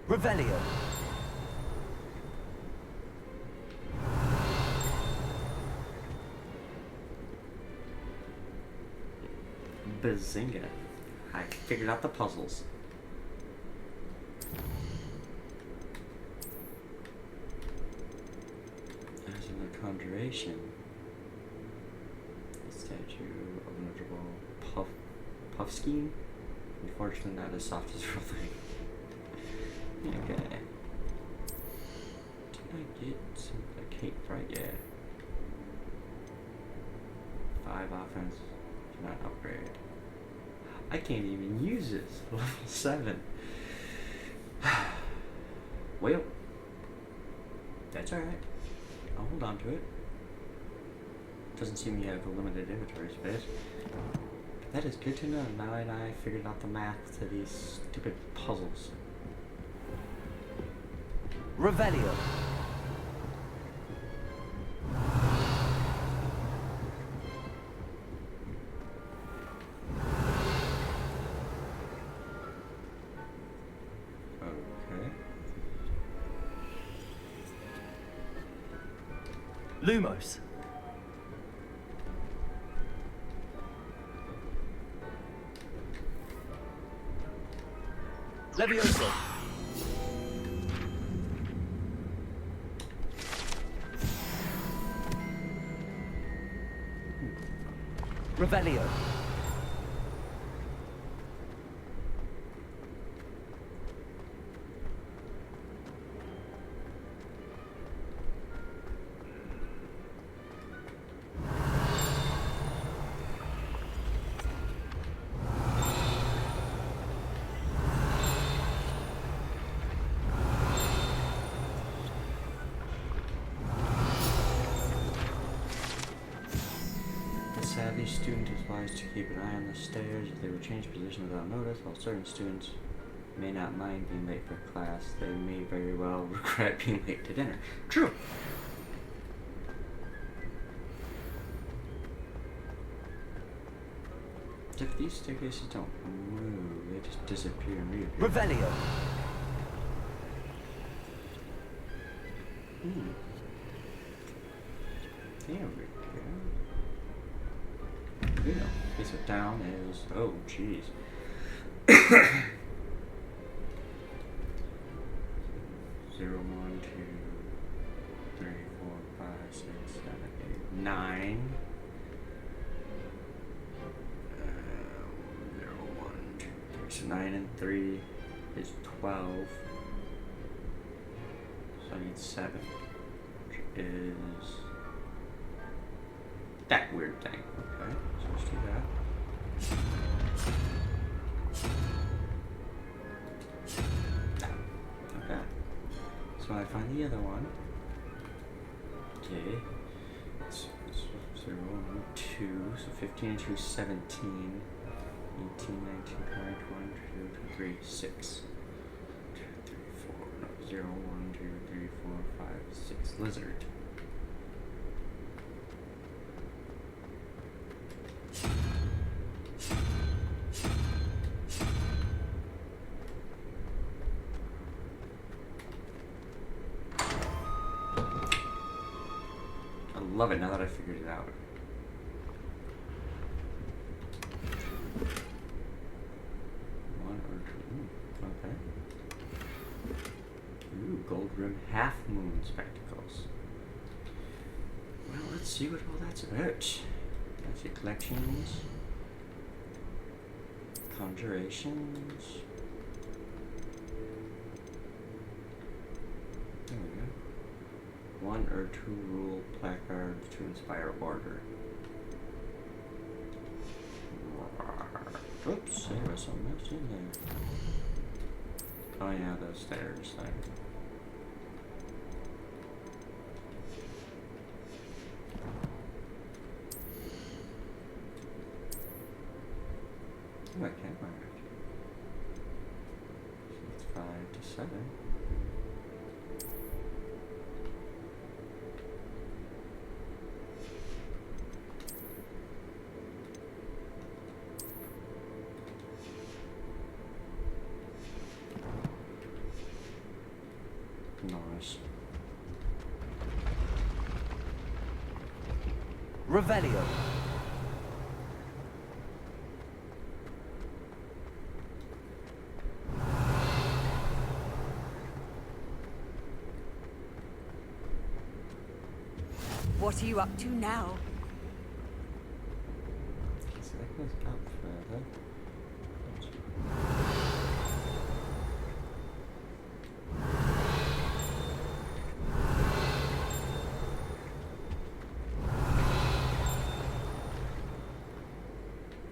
Revelio. Bazinga. I figured out the puzzles. As in the Conjuration. The statue of an notable puff scheme. Unfortunately not as soft as real thing. Okay. Did I get a cape right? Yeah. 5 offense. Do not upgrade. I can't even use this. Level 7. Well, that's alright. I'll hold on to it. Doesn't seem you have a limited inventory space. That is good to know. Now that I figured out the math to these stupid puzzles. Revelio. Okay. Lumos. Levioso. Revelio. Savvy student is wise to keep an eye on the stairs if they would change position without notice. While certain students may not mind being late for class, they may very well regret being late to dinner. True. If these staircases don't move, they just disappear and reappear. Revelio. There we go. You know, face it down is, oh jeez. 0, 1, 2, 3, 4, 5, 6, 7, 8, 9. 0, 1, 2, 3. So 9 and 3 is 12. So I need 7, which is that weird thing. Okay, so let's do that. Okay. So when I find the other one, okay, it's 0, 1, 2, so 15 and 2 is 17, 18, 19, 20, 21, 22, 23, 6. 2, 3, 4, no, 0, 1, 2, 3, 4, 5, 6. Lizard. I love it now that I figured it out. One or two. Okay. Ooh, gold rim half moon spectacles. Well, let's see what all that's about. That's your collections. Conjurations. There we go. 1 or 2 rule placards to inspire order. Oops, there was something else in there. Oh yeah, those stairs thing. Oh, I can't find it. So it's 5 to 7. Nice. Revelio. What are you up to now? So that goes up further.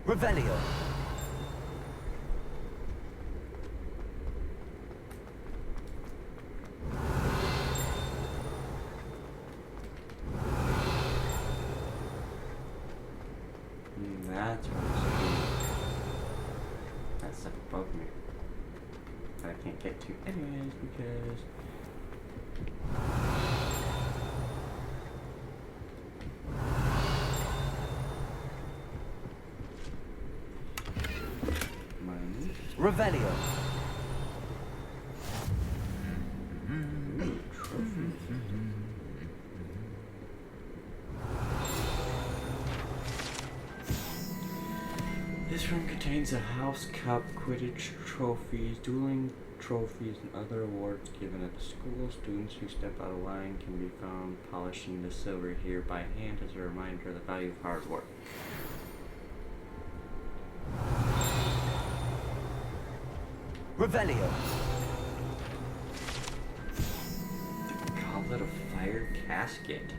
Revelio. That's what it's doing. That's up above me. But I can't get to anyways because money. Revelio. Ooh, trophy. This room contains a house cup, Quidditch trophies, dueling trophies, and other awards given at the school. Students who step out of line can be found polishing the silver here by hand as a reminder of the value of hard work. Revelio. The Goblet of Fire casket.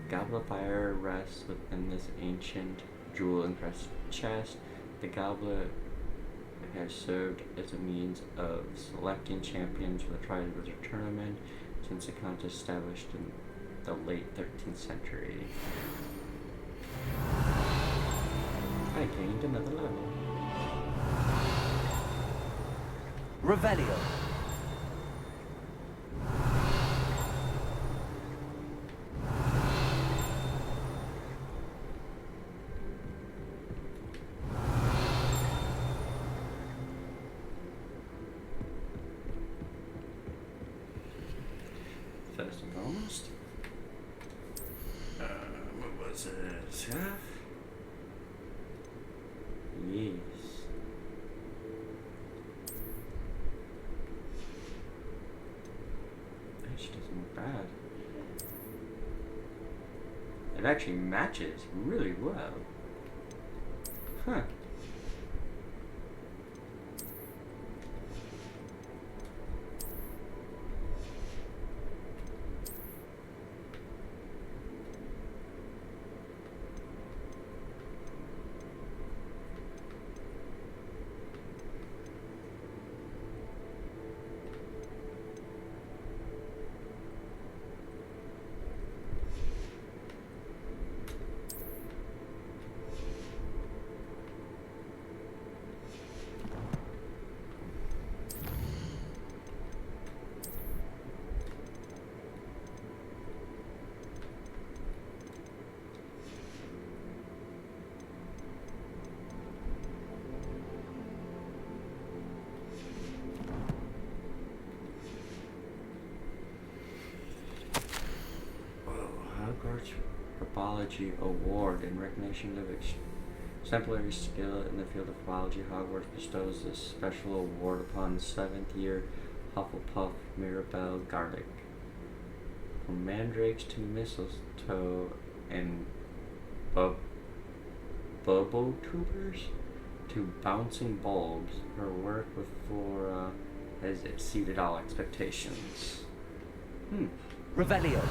Goblet of Fire rests within this ancient jewel-encrusted chest. The goblet has served as a means of selecting champions for the Triwizard Tournament since the contest established in the late 13th century. I gained another level. Revelio. First and foremost. What was it? Yes. Actually doesn't look bad. It actually matches really well. Huh. Hogwarts Herbology Award in recognition of exemplary skill in the field of herbology. Hogwarts bestows this special award upon 7th year Hufflepuff Mirabelle Garlic. From mandrakes to mistletoe and bubble tubers to bouncing bulbs, her work with flora has exceeded all expectations. Revelio.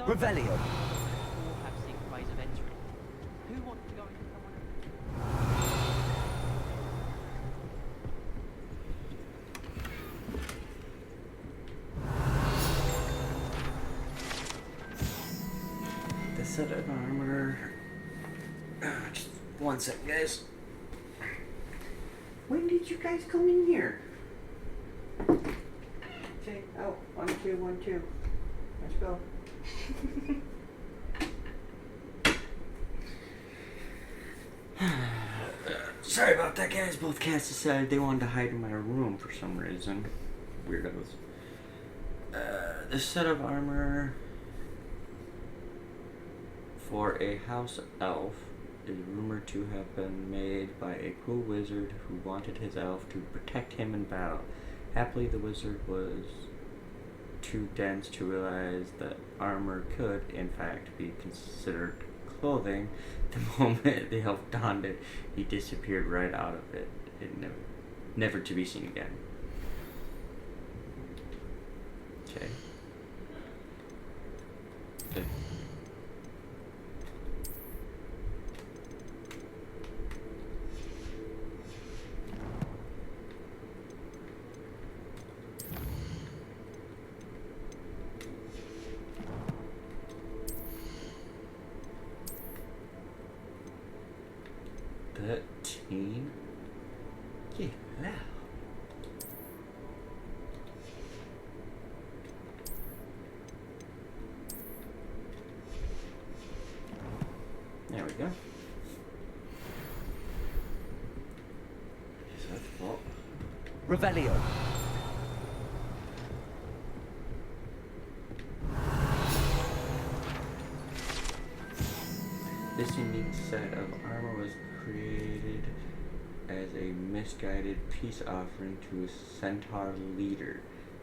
Revelio. All have secret ways of entering. Who wants to go into someone else? The set of armor. Just one second, guys. When did you guys come in here? Okay, out. 1, 2, 1, 2. Let's go. Sorry about that, guys. Both cats decided they wanted to hide in my room for some reason. Weirdos. This set of armor for a house elf is rumored to have been made by a cruel wizard who wanted his elf to protect him in battle. Happily, the wizard was too dense to realize that armor could, in fact, be considered clothing. The moment the elf donned it, he disappeared right out of it, never to be seen again. Okay. Okay. Team. Yeah. There we go. Revelio. This unique set of armor was created as a misguided peace offering to a centaur leader.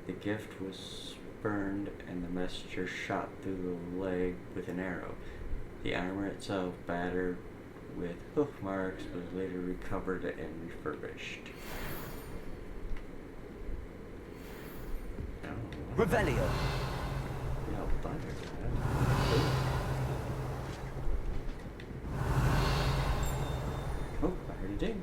The gift was spurned and the messenger shot through the leg with an arrow. The armor itself, battered with hoof marks, was later recovered and refurbished. Oh. Revelio. Yeah, thunder. Oh, I heard a ding.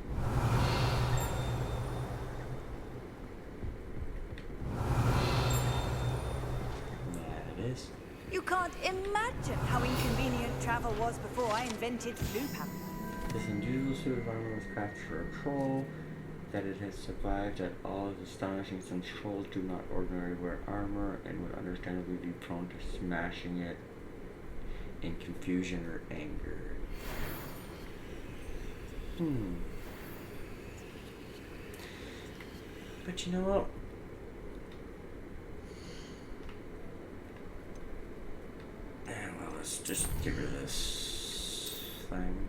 Yeah, it is. You can't imagine how inconvenient travel was before I invented flu pattern. This unusual suit of armor was crafted for a troll. That it has survived at all is astonishing, since trolls do not ordinarily wear armor and would understandably be prone to smashing it in confusion or anger. But you know what? Well, let's just get rid of this thing.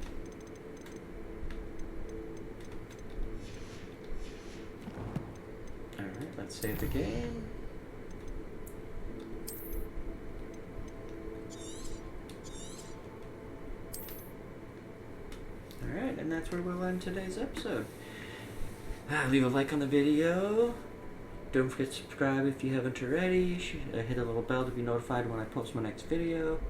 Alright, let's save the game. Alright, and that's where we'll end today's episode. Leave a like on the video. Don't forget to subscribe if you haven't already. Hit the little bell to be notified when I post my next video.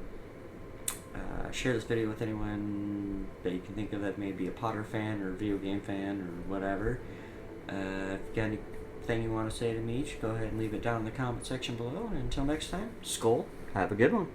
Share this video with anyone that you can think of that may be a Potter fan or a video game fan or whatever. If you got anything you want to say to me, go ahead and leave it down in the comment section below. And until next time, Skull, have a good one.